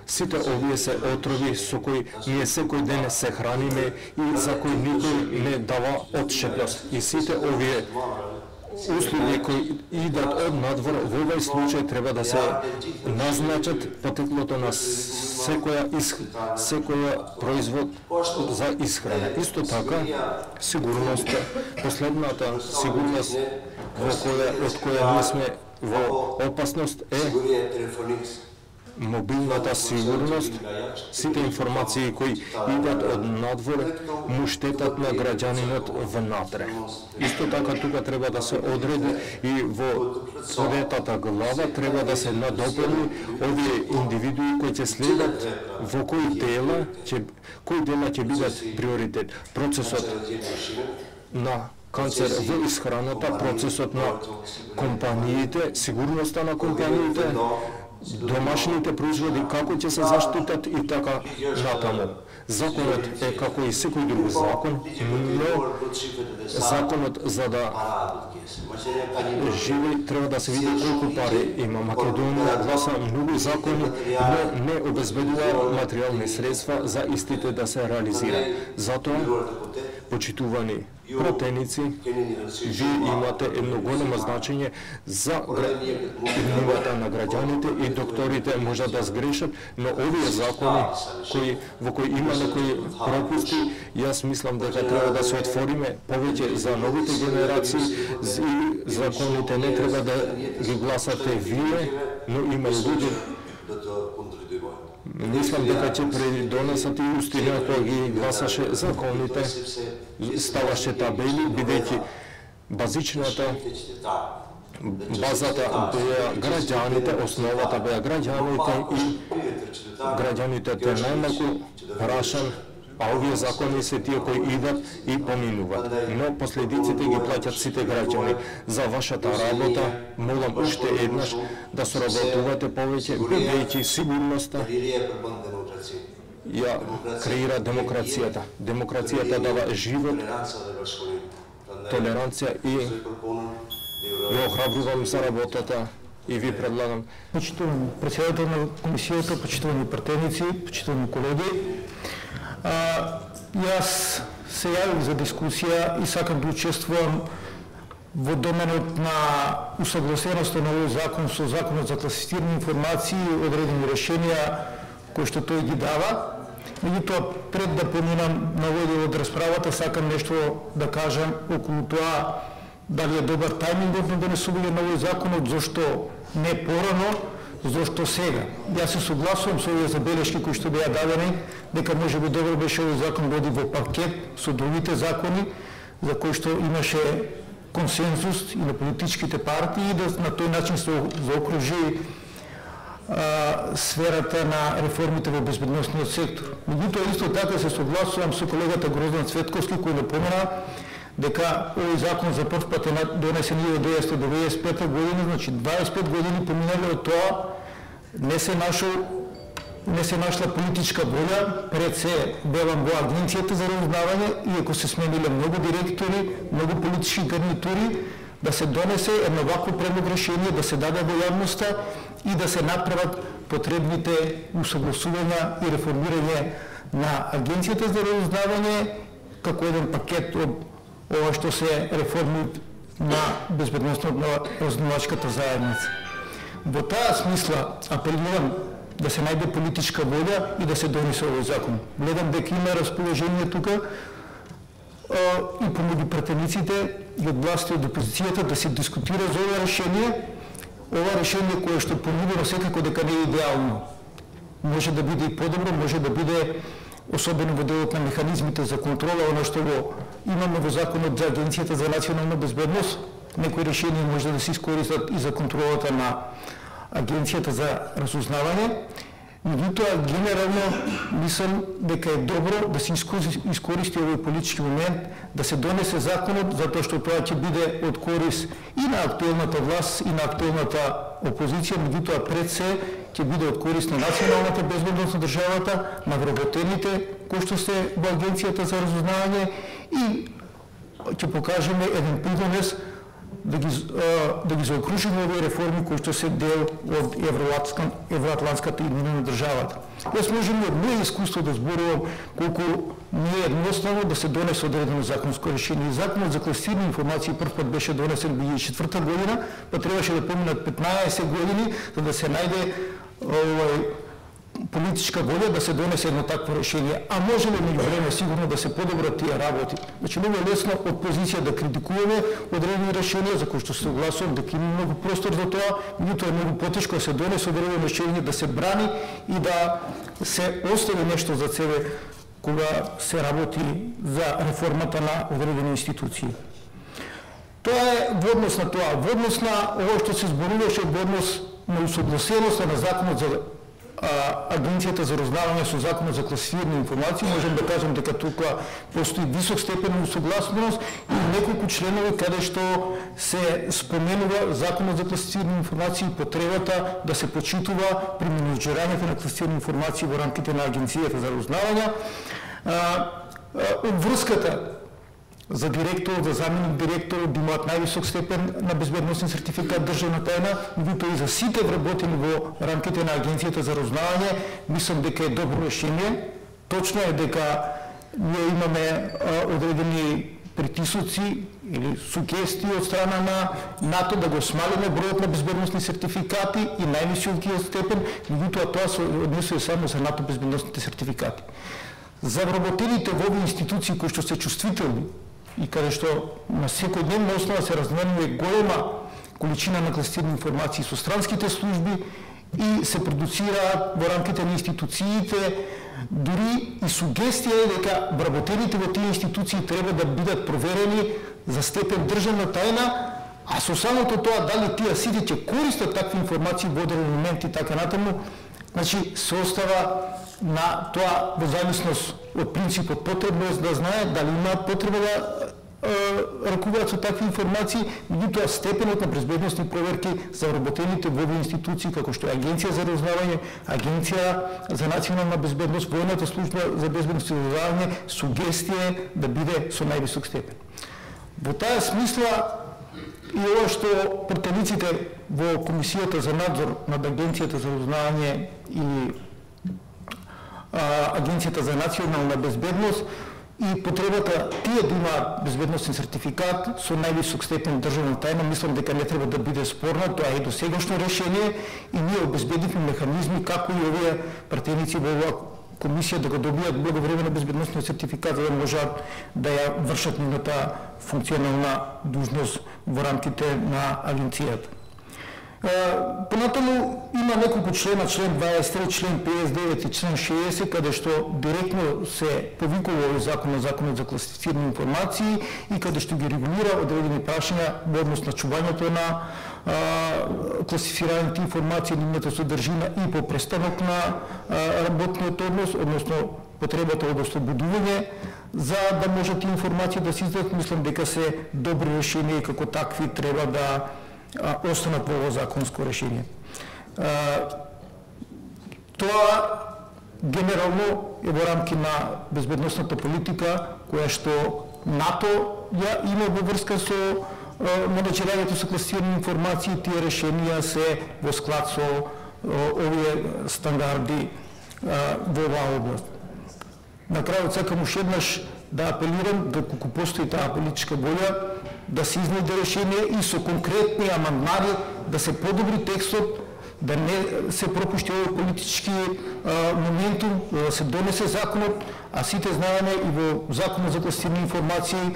Сите овие се отрови со кои ние секој ден се храниме и за кои никој не дава отшетност. И сите овие услуги кои идат од надвор, во овој случај треба да се назначат потеклото на секоја производ за исхрана. Исто така, сигурноста, последната сигурност од која ние сме во опасност е мобилната сигурност. Сите информации кои идат од надвор му штетат на граѓанинот внатре. Исто така тука треба да се одреди и во третата глава треба да се надополни овие индивидуи кои ќе следат во кои дела ќе бидат приоритет. Процесот на канцер во исхраната, процесот на компаниите, сигурноста на компаниите, домашните производи, како ќе се заштитат и така натаму. Законот е како и секој друг закон, но законот за да живи треба да се види колку пари има. Македонија гласа многу закони, но не обезбедува материјални средства за истите да се реализира. Затоа, почитувани пратеници, вие имате едно големо значење за нивата на граѓаните и докторите можат да сгрешат, но овие закони во кои има некои пропусти, јас мислам дека треба да се отвориме повеќе за новите генерации и законите не треба да ги гласате вие, но има луѓе. Мислам дека ќе придонесат и устина кога ги гласаше законите, ставаше табели, бидејќи базичната базата беа граѓаните, основата беа граѓаните и граѓаните те најмалку прашан, а овие закони се тие кои идат и поминуваат. Но последиците ги плаќат сите граѓани. За вашата работа молам уште еднаш да соработувате повеќе, бидејќи сигурноста ја креира демокрацијата. Демокрацијата дава живот, толеранција и Ја охрабрувам за работата и ви предлагам. Почитувани председател на комисијата, почитувани пратеници, почитувани колеги, јас се јавив за дискусија и сакам да учествувам во доменот на усагласеноста на овој закон со законот за класифицирани информации и одредени решенија кои што тој ги дава. Меѓутоа, пред да поминам на овој дел од расправата, сакам нешто да кажам околу тоа дали е добар тајмингот на донесување на овој законот, зошто не порано, зошто сега. Јас се согласувам со овие забелешки кои што беа дадени, дека можеби добро беше овој закон води во пакет со другите закони, за кои што имаше консензус и на политичките партии и да на тој начин се заокружи сферата на реформите во безбедносниот сектор. Меѓутоа, исто така се согласувам со колегата Гроздан Цветковски кој напомена дека овој закон за прв пат е донесен 1995 година, значи 25 години поминали од тоа, не се нашла политичка волја, пред се велам во Агенцијата за разузнавање, иако се смениле многу директори, многу политички гарнитури, да се донесе едно вакво предлог решение, да се даде во јавноста и да се направат потребните усогласувања и реформирање на Агенцијата за разузнавање како еден пакет од ова што се реформи на безбедноста на разузнавачката заедница. Во таа смисла апелирам да се најде политичка волја и да се донесе овој закон. Гледам дека има расположение тука и помеѓу пратениците и од власта и од опозицијата да се дискутира за ова решение кое што понудено секако дека не е идеално. Може да биде и подобро, може да биде особено во делот на механизмите за контрола, оно што го имаме во законот за Агенцијата за национална безбедност, некои решенија може да се искористат и за контролата на Агенцијата за разузнавање. Меѓутоа, генерално, мислам дека е добро да се искористи овој политички момент, да се донесе законот, затоа што тоа ќе биде од корис и на актуелната власт, и на актуелната опозиција, меѓутоа пред се ќе биде од корис на националната безбедност на државата, на вработените кои што се во Агенцијата за разузнавање и ќе покажеме еден придонес да ги заокружиме овие реформи кои што се дел од евроатлантската иднина на државата. Јас можам од моје искуство да зборувам колку не е едноставно да се донесе одредено законско решение. Законот за класифицирани информации прв пат беше донесен во 2004 година, па требаше да поминат 15 години за да се најде политичка волја да се донесе едно такво решение. А може ли меѓу време сигурно да се подобрат тие работи? Значи, многу е лесно од позиција да критикуваме одредени решенија за кои што се согласувам дека има многу простор за тоа, меѓутоа е многу потешко да се донесе одредено решение, да се брани и да се остави нешто за себе кога се работи за реформата на одредени институции. Тоа е во однос на тоа. Во однос на ова што се зборуваше, во однос на усогласеноста на законот за Агенцијата за разузнавање со законот за класифицирани информации, можам да кажам дека тука постои висок степен на усогласеност и неколку членови каде што се споменува законот за класифицирани информации и потребата да се почитува при менеџирањето на класифицирани информации во рамките на Агенцијата за разузнавање. Обврската за директор, за заменик директор да имаат највисок степен на безбедносен сертификат државна тајна, меѓутоа и за сите вработени во рамките на Агенцијата за разузнавање, мислам дека е добро решение. Точно е дека ние имаме одредени притисоци или сугестии од страна на НАТО да го смалиме бројот на безбедносни сертификати и највисокиот степен, меѓутоа тоа се однесува само за НАТО безбедносните сертификати. За вработените во овие институции кои што се чувствителни и каде што на секојдневна основа се разменува голема количина на класифицирани информации со странските служби и се продуцираат во рамките на институциите, дури и сугестија е дека вработените во тие институции треба да бидат проверени за степен државна тајна, а со самото тоа дали тие сите ќе користат такви информации во одреден момент и така натаму, значи се остава на тоа во зависност од принципот потребност да знаат дали имаат потреба да ракуваат со такви информации, меѓутоа степенот на безбедносни проверки за вработените во овие институции како што е Агенција за разузнавање, Агенција за национална безбедност, Војната служба за безбедност и разузнавање, сугестија да биде со највисок степен. Во таа смисла И ова што пратениците во Комисијата за надзор над Агенцијата за разузнавање и Агенцијата за национална безбедност и потребата тие да имаат безбедносен сертификат со највисок степен државна тајна, мислам дека не треба да биде спорна, тоа е досегашно решение и ние обезбедивме механизми како и овие пратеници во оваа комисија да го добијат благовремено безбедносниот сертификат за да можат да ја вршат нивната функционална должност во рамките на агенцијата. Понатаму има неколку члена, член 23, член 59 и член 60, каде што директно се повикува овој законот за класифицирани информации и каде што ги регулира одредени прашања во однос на чувањето на класифираните информации, нивната содржина и по престанок на работниот однос, односно потребата од ослободување, за да може тие информации да се издадат. Мислам дека се добри решенија и како такви треба да останат во ово законско решение. Тоа генерално е во рамки на безбедносната политика која што НАТО ја има во врска со менеджирањето со класифицирани информации. Тие решенија се во склад со овие стандарди во оваа област. На крајот сакам уште еднаш да апелирам доколку постои таа политичка волја да се изнајде решение и со конкретни амандмани да се подобри текстот, да не се пропушти овој политички моментум, да се донесе законот, а сите знаеме и во законот за класифицирани информации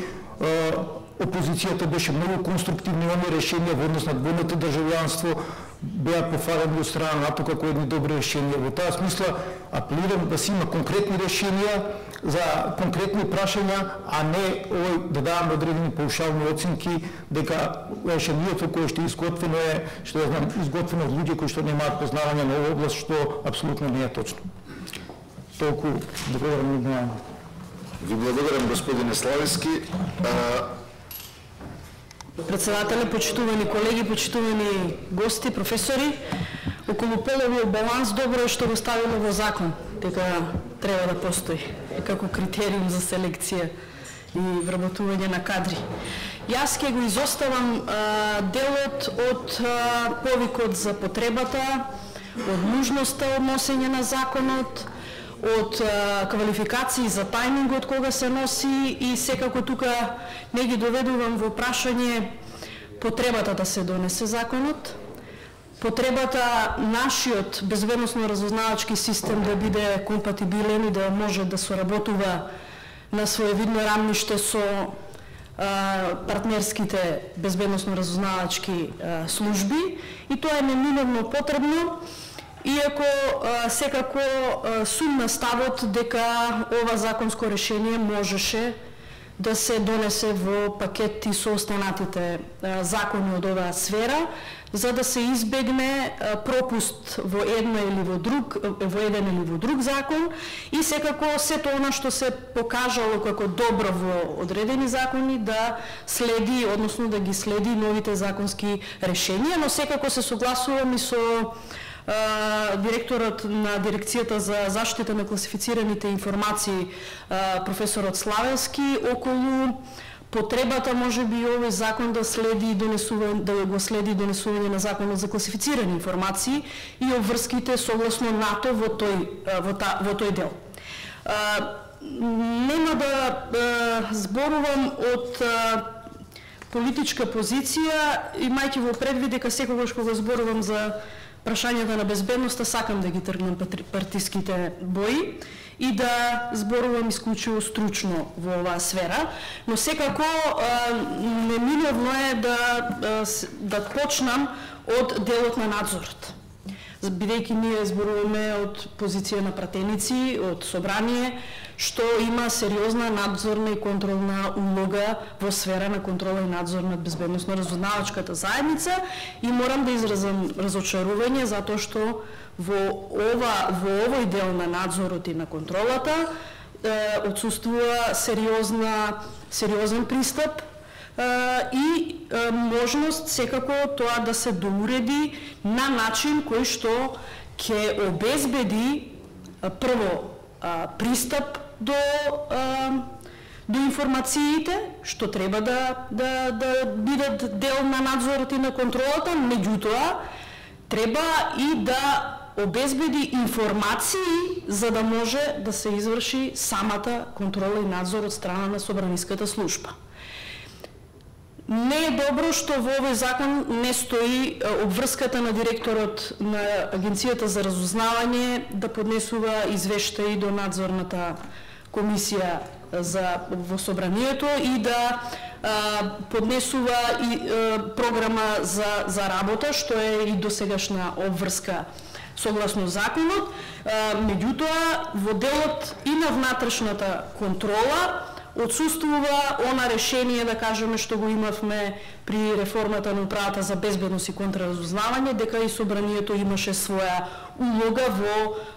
опозицијата беше многу конструктивна и оние решенија во однос на двојното државјанство беа пофалени од страна на НАТО како едни добри решенија. Во таа смисла апелирам да се има конкретни решенија за конкретни прашања, а не овој да даваме одредени паушални оценки дека решението кое што е изготвено е, што ја знам, изготвено од луѓе кои што немаат познавање на оваа област, што апсолутно не е точно. Толку благодарам на вниманието. Ви благодарам, господине Слависки. Председателе, почитувани колеги, почитувани гости, професори, околу половиот баланс добро е што го ставило во закон, дека треба да постои како критериум за селекција и вработување на кадри. Јас ќе го изоставам делот од повикот за потребата, од нужноста од носење на законот, од квалификации за тајмингот кога се носи и секако тука не ги доведувам во прашање потребата да се донесе законот, потребата нашиот безбедносно-разузнавачки систем да биде компатибилен и да може да соработува на своевидно рамниште со партнерските безбедносно-разузнавачки служби и тоа е неминовно потребно. Иако секако сум на ставот дека ова законско решение можеше да се донесе во пакети со останатите закони од оваа сфера, за да се избегне пропуст во еден или во друг закон и секако сето она што се покажало како добро во одредени закони да следи, односно да ги следи новите законски решенија, но секако се согласувам и со директорот на дирекцијата за заштита на класифицираните информации, професорот Славевски, околу потребата можеби овој закон да следи донесување на законот за класифицирани информации и обврските согласно НАТО во тој дел. Нема да зборувам од политичка позиција, имајќи во предвид дека секогаш кога зборувам за прашањата на безбедноста, сакам да ги тргнам партиските бои и да зборувам исклучиво стручно во оваа сфера, но секако неминовно е да почнам од делот на надзорот. Бидејќи ние зборуваме од позиција на пратеници, од собрание, што има сериозна надзорна и контролна улога во сфера на контрола и надзор над безбедносно-разузнавачката заедница и морам да изразам разочарување затоа што во овој дел на надзорот и на контролата отсуствува сериозен пристап и можност секако тоа да се доуреди на начин кој што ќе обезбеди прво пристап до информациите, што треба да бидат дел на надзорот и на контролата, меѓутоа треба и да обезбеди информации за да може да се изврши самата контрола и надзор од страна на собраниската служба. Не е добро што во овој закон не стои обврската на директорот на Агенцијата за разузнавање да поднесува извештаи до надзорната комисија во собранието и да поднесува и програма за работа, што е и досегашна обврска согласно законот. Меѓутоа, во делот и на внатрешната контрола отсуствува она решение, да кажеме, што го имавме при реформата на управата за безбедност и контраразузнавање, дека и собранието имаше своја улога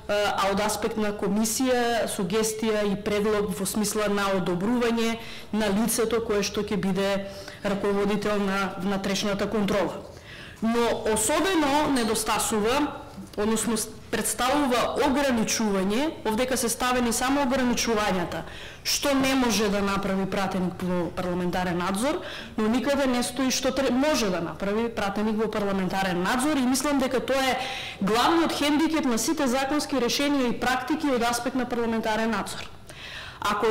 а од аспект на комисија, сугестија и предлог во смисла на одобрување на лицето кое што ќе биде раководител на внатрешната контрола. Но особено недостасува, односно представува ограничување, овдека се ставени само ограничувањата, што не може да направи пратеник во парламентарен надзор, но никаде не стои што може да направи пратеник во парламентарен надзор, и мислам дека тоа е главниот хендикеп на сите законски решенија и практики од аспект на парламентарен надзор. Ако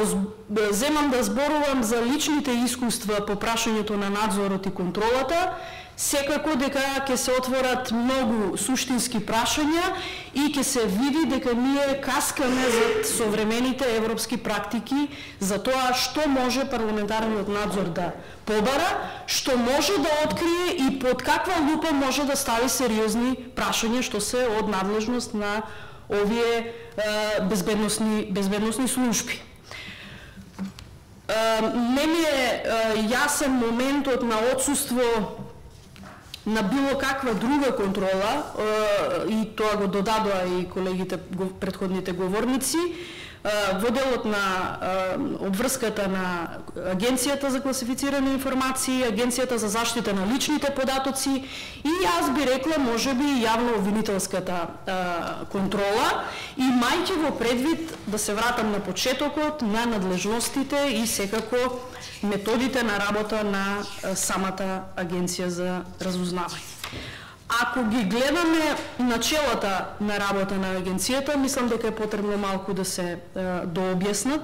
земам да зборувам за личните искуства по прашањето на надзорот и контролата, секако дека ќе се отворат многу суштински прашања и ќе се види дека ние каскаме за современите европски практики за тоа што може парламентарниот надзор да побара, што може да открие и под каква лупа може да стави сериозни прашања што се од надлежност на овие безбедносни служби. Не ми е јасен моментот на отсуство на било каква друга контрола, и тоа го додадоа и колегите, претходните говорници, во делот на обврската на Агенцијата за класифицирани информации, Агенцијата за заштита на личните податоци и јас би рекла можеби јавно-обвинителската контрола, и мајќи во предвид, да се вратам на почетокот, на надлежностите и секако методите на работа на самата Агенција за разузнавање. Ако ги гледаме начелата на работа на агенцијата, мислам дека е потребно малку да се дообјаснат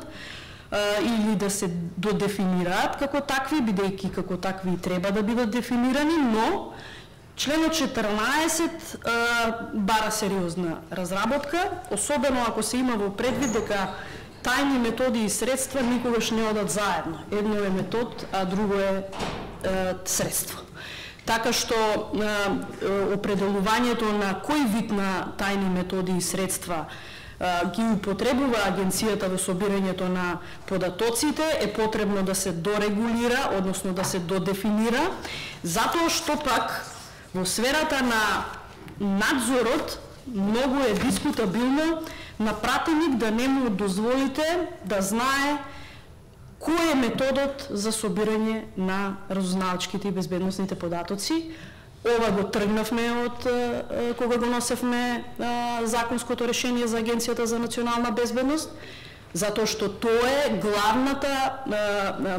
или да се додефинираат како такви, бидејќи како такви треба да бидат дефинирани, но членот 14 бара сериозна разработка, особено ако се има во предвид дека тајни методи и средства никогаш не одат заедно. Едно е метод, а друго е средство. Така што определувањето на кој вид на тајни методи и средства ги употребува агенцијата во собирањето на податоците е потребно да се дорегулира, односно да се додефинира, затоа што пак во сферата на надзорот многу е дискутабилно на пратеник да не му дозволите да знае кој е методот за собирање на разузнавачките и безбедносните податоци. Ова го тргнавме од кога го носевме законското решение за Агенцијата за национална безбедност, затоа што тоа е главната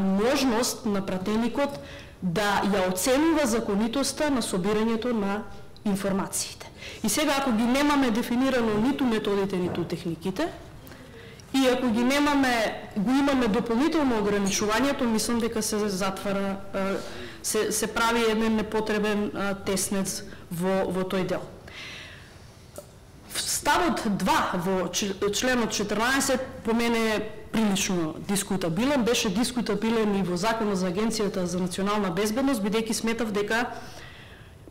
можност на пратеникот да ја оценува законитоста на собирањето на информациите. И сега, ако ги немаме дефинирано ниту методите, ниту техниките, и ако ги немаме, го имаме дополнително ограничувањето, мислам дека се затвара, се прави еден непотребен теснец во тој дел. Ставот 2 во членот 14 по мене е прилично дискутабилен, беше дискутабилен и во Законот за Агенцијата за национална безбедност, бидејќи сметав дека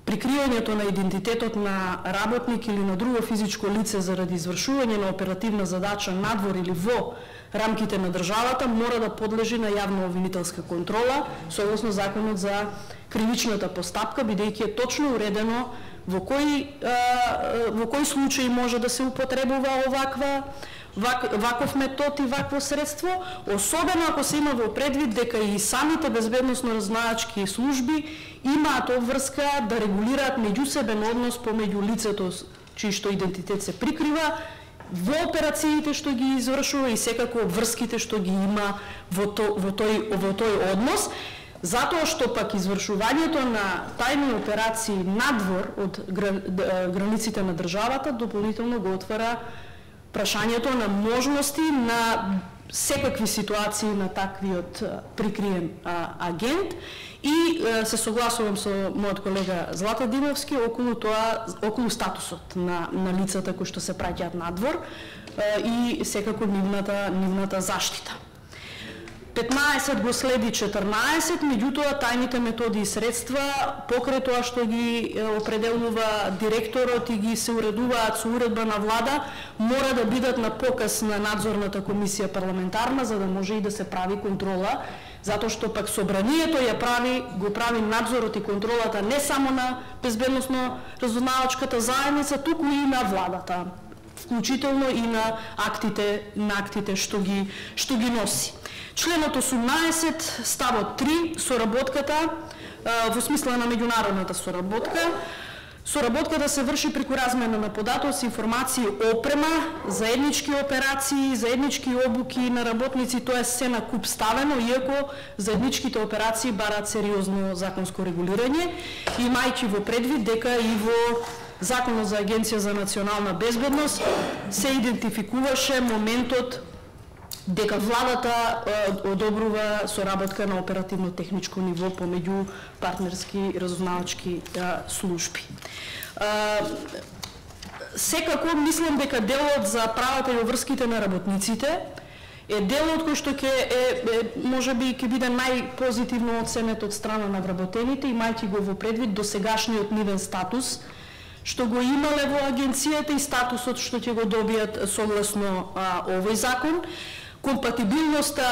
прикривањето на идентитетот на работник или на друго физичко лице заради извршување на оперативна задача надвор или во рамките на државата мора да подлежи на јавно-обвинителска контрола согласно Законот за кривичната постапка, бидејќи е точно уредено во кој случај може да се употребува ваков метод и вакво средство, особено ако се има во предвид дека и самите безбедносно-разузнавачки служби имаат обврска да регулираат меѓусебен однос помеѓу лицето чиј што идентитет се прикрива во операциите што ги извршува и секако врските што ги има во тој однос, затоа што пак извршувањето на тајни операции надвор од границите на државата дополнително го отвара прашањето на можности на секакви ситуации на таквиот прикриен агент и се согласувам со мојот колега Злата Димовски околу статусот на лицата кои што се праќаат надвор и секако нивната заштита. 15 го следи 14, меѓутоа тајните методи и средства покрај тоа што ги определува директорот и ги се уредуваат со уредба на влада, мора да бидат на показ на надзорната комисија парламентарна за да може и да се прави контрола, затоа што пак собранието го прави надзорот и контролата не само на безбедносно разузнавачката заедница, туку и на владата, вклучително и на актите што ги носи. Членот 18, ставот 3, соработката во смисла на меѓународната соработка. Соработката се врши преку размена на податоци, информации, опрема, заеднички операции, заеднички обуки на работници, тоа е се на куп ставено, иако заедничките операции бараат сериозно законско регулирање, имајќи во предвид дека и во Законот за Агенција за национална безбедност се идентификуваше моментот дека владата одобрува соработка на оперативно-техничко ниво помеѓу партнерски разузнавачки служби. Секако мислам дека делот за правата и обврските на работниците е делот кој што можеби ќе биде најпозитивно оценет од страна на вработените, имајќи го во предвид досегашниот нивен статус што го имале во агенцијата и статусот што ќе го добијат согласно овој закон. Компатибилноста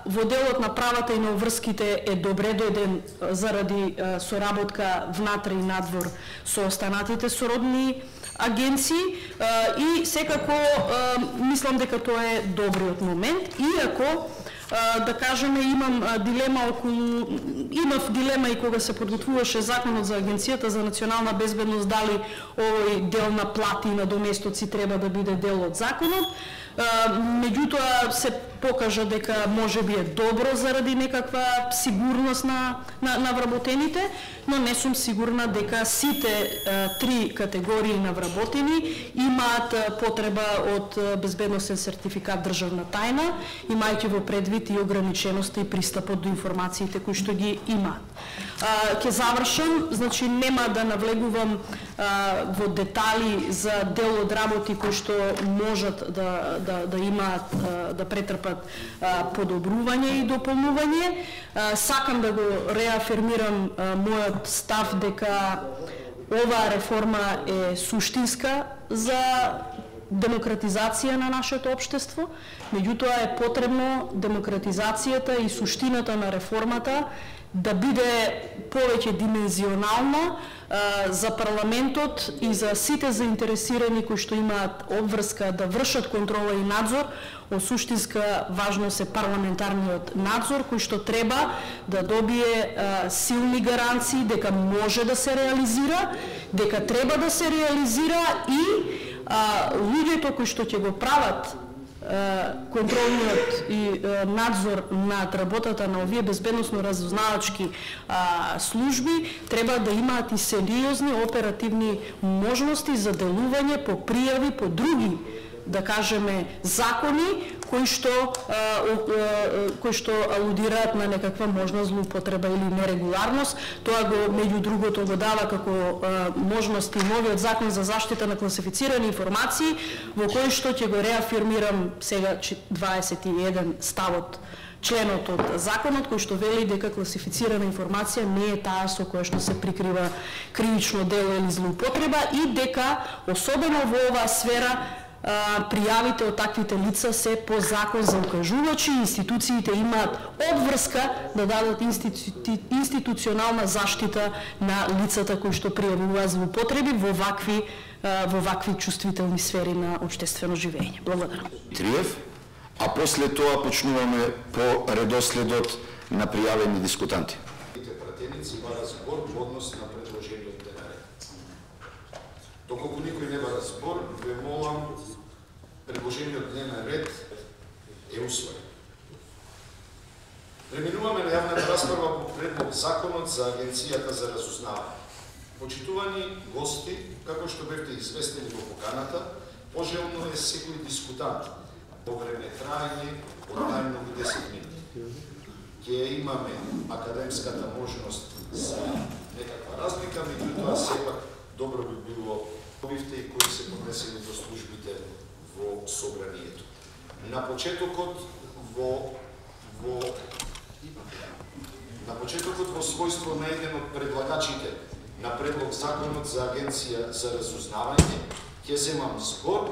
во делот на правата и на обврските е добре дојден заради соработка внатре и надвор со останатите сородни агенции и секако мислам дека тоа е добриот момент, иако да кажеме имав дилема и кога се подготвуваше Законот за Агенцијата за национална безбедност дали овој дел на плати и на доместоци треба да биде дел од законот. Меѓутоа се покажа дека можеби е добро заради некаква сигурност на вработените, но не сум сигурна дека сите три категории на вработени имаат потреба од безбедносен сертификат државна тајна, имајќи во предвид и ограниченоста и пристапот до информациите кои што ги имаат. Ќе завршам, значи нема да навлегувам во детали за дел од работи кои што можат да имаат, да претрпат подобрување и дополнување. Сакам да го реафирмирам мојот став дека оваа реформа е суштинска за демократизација на нашето општество, меѓутоа е потребно демократизацијата и суштината на реформата да биде повеќе димензионална за парламентот и за сите заинтересирани кои што имаат обврска да вршат контрола и надзор. Од суштинска важност е парламентарниот надзор кој што треба да добие силни гаранции дека може да се реализира, дека треба да се реализира и луѓето кои што ќе го прават контролниот и надзор над работата на овие безбедносно разузнавачки служби треба да имаат и сериозни оперативни можности за делување по пријави по други, да кажеме, закони кои што алудираат на некаква можна злоупотреба или нерегуларност. Тоа го меѓу другото го дава како можности новиот закон за заштита на класифицирани информации, во кој што ќе го реафирмирам сега 21 ставот членот од законот кој што вели дека класифицирана информација не е таа со која што се прикрива кривично дело или злоупотреба и дека особено во оваа сфера пријавите од таквите лица се по закон за укажувачи, институциите имаат обврска да дадат институционална заштита на лицата кои што пријавуваат злоупотреби во вакви чувствителни сфери на општествено живење. Благодарам. Триев, а после тоа почнуваме по редоследот на пријавени дискутанти. Пратеници бара збор во однос на предложениот дневен ред. Доколку никој не бара збор, ве молам предложениот дневен ред е усвоен. Преминуваме на јавната расправа по предлог законот за Агенцијата за разузнавање. Почитувани гости, како што бевте известени во поканата, пожелно е секој дискутант по време трајање од најмногу 10 минути. Ќе имаме академската можност за некаква разлика, меѓутоа сепак добро би било овивте кои се поднесени до службите во собранието. На почетокот во својство на еден од предлагачите на предлог законот за Агенција за разузнавање ќе земам збор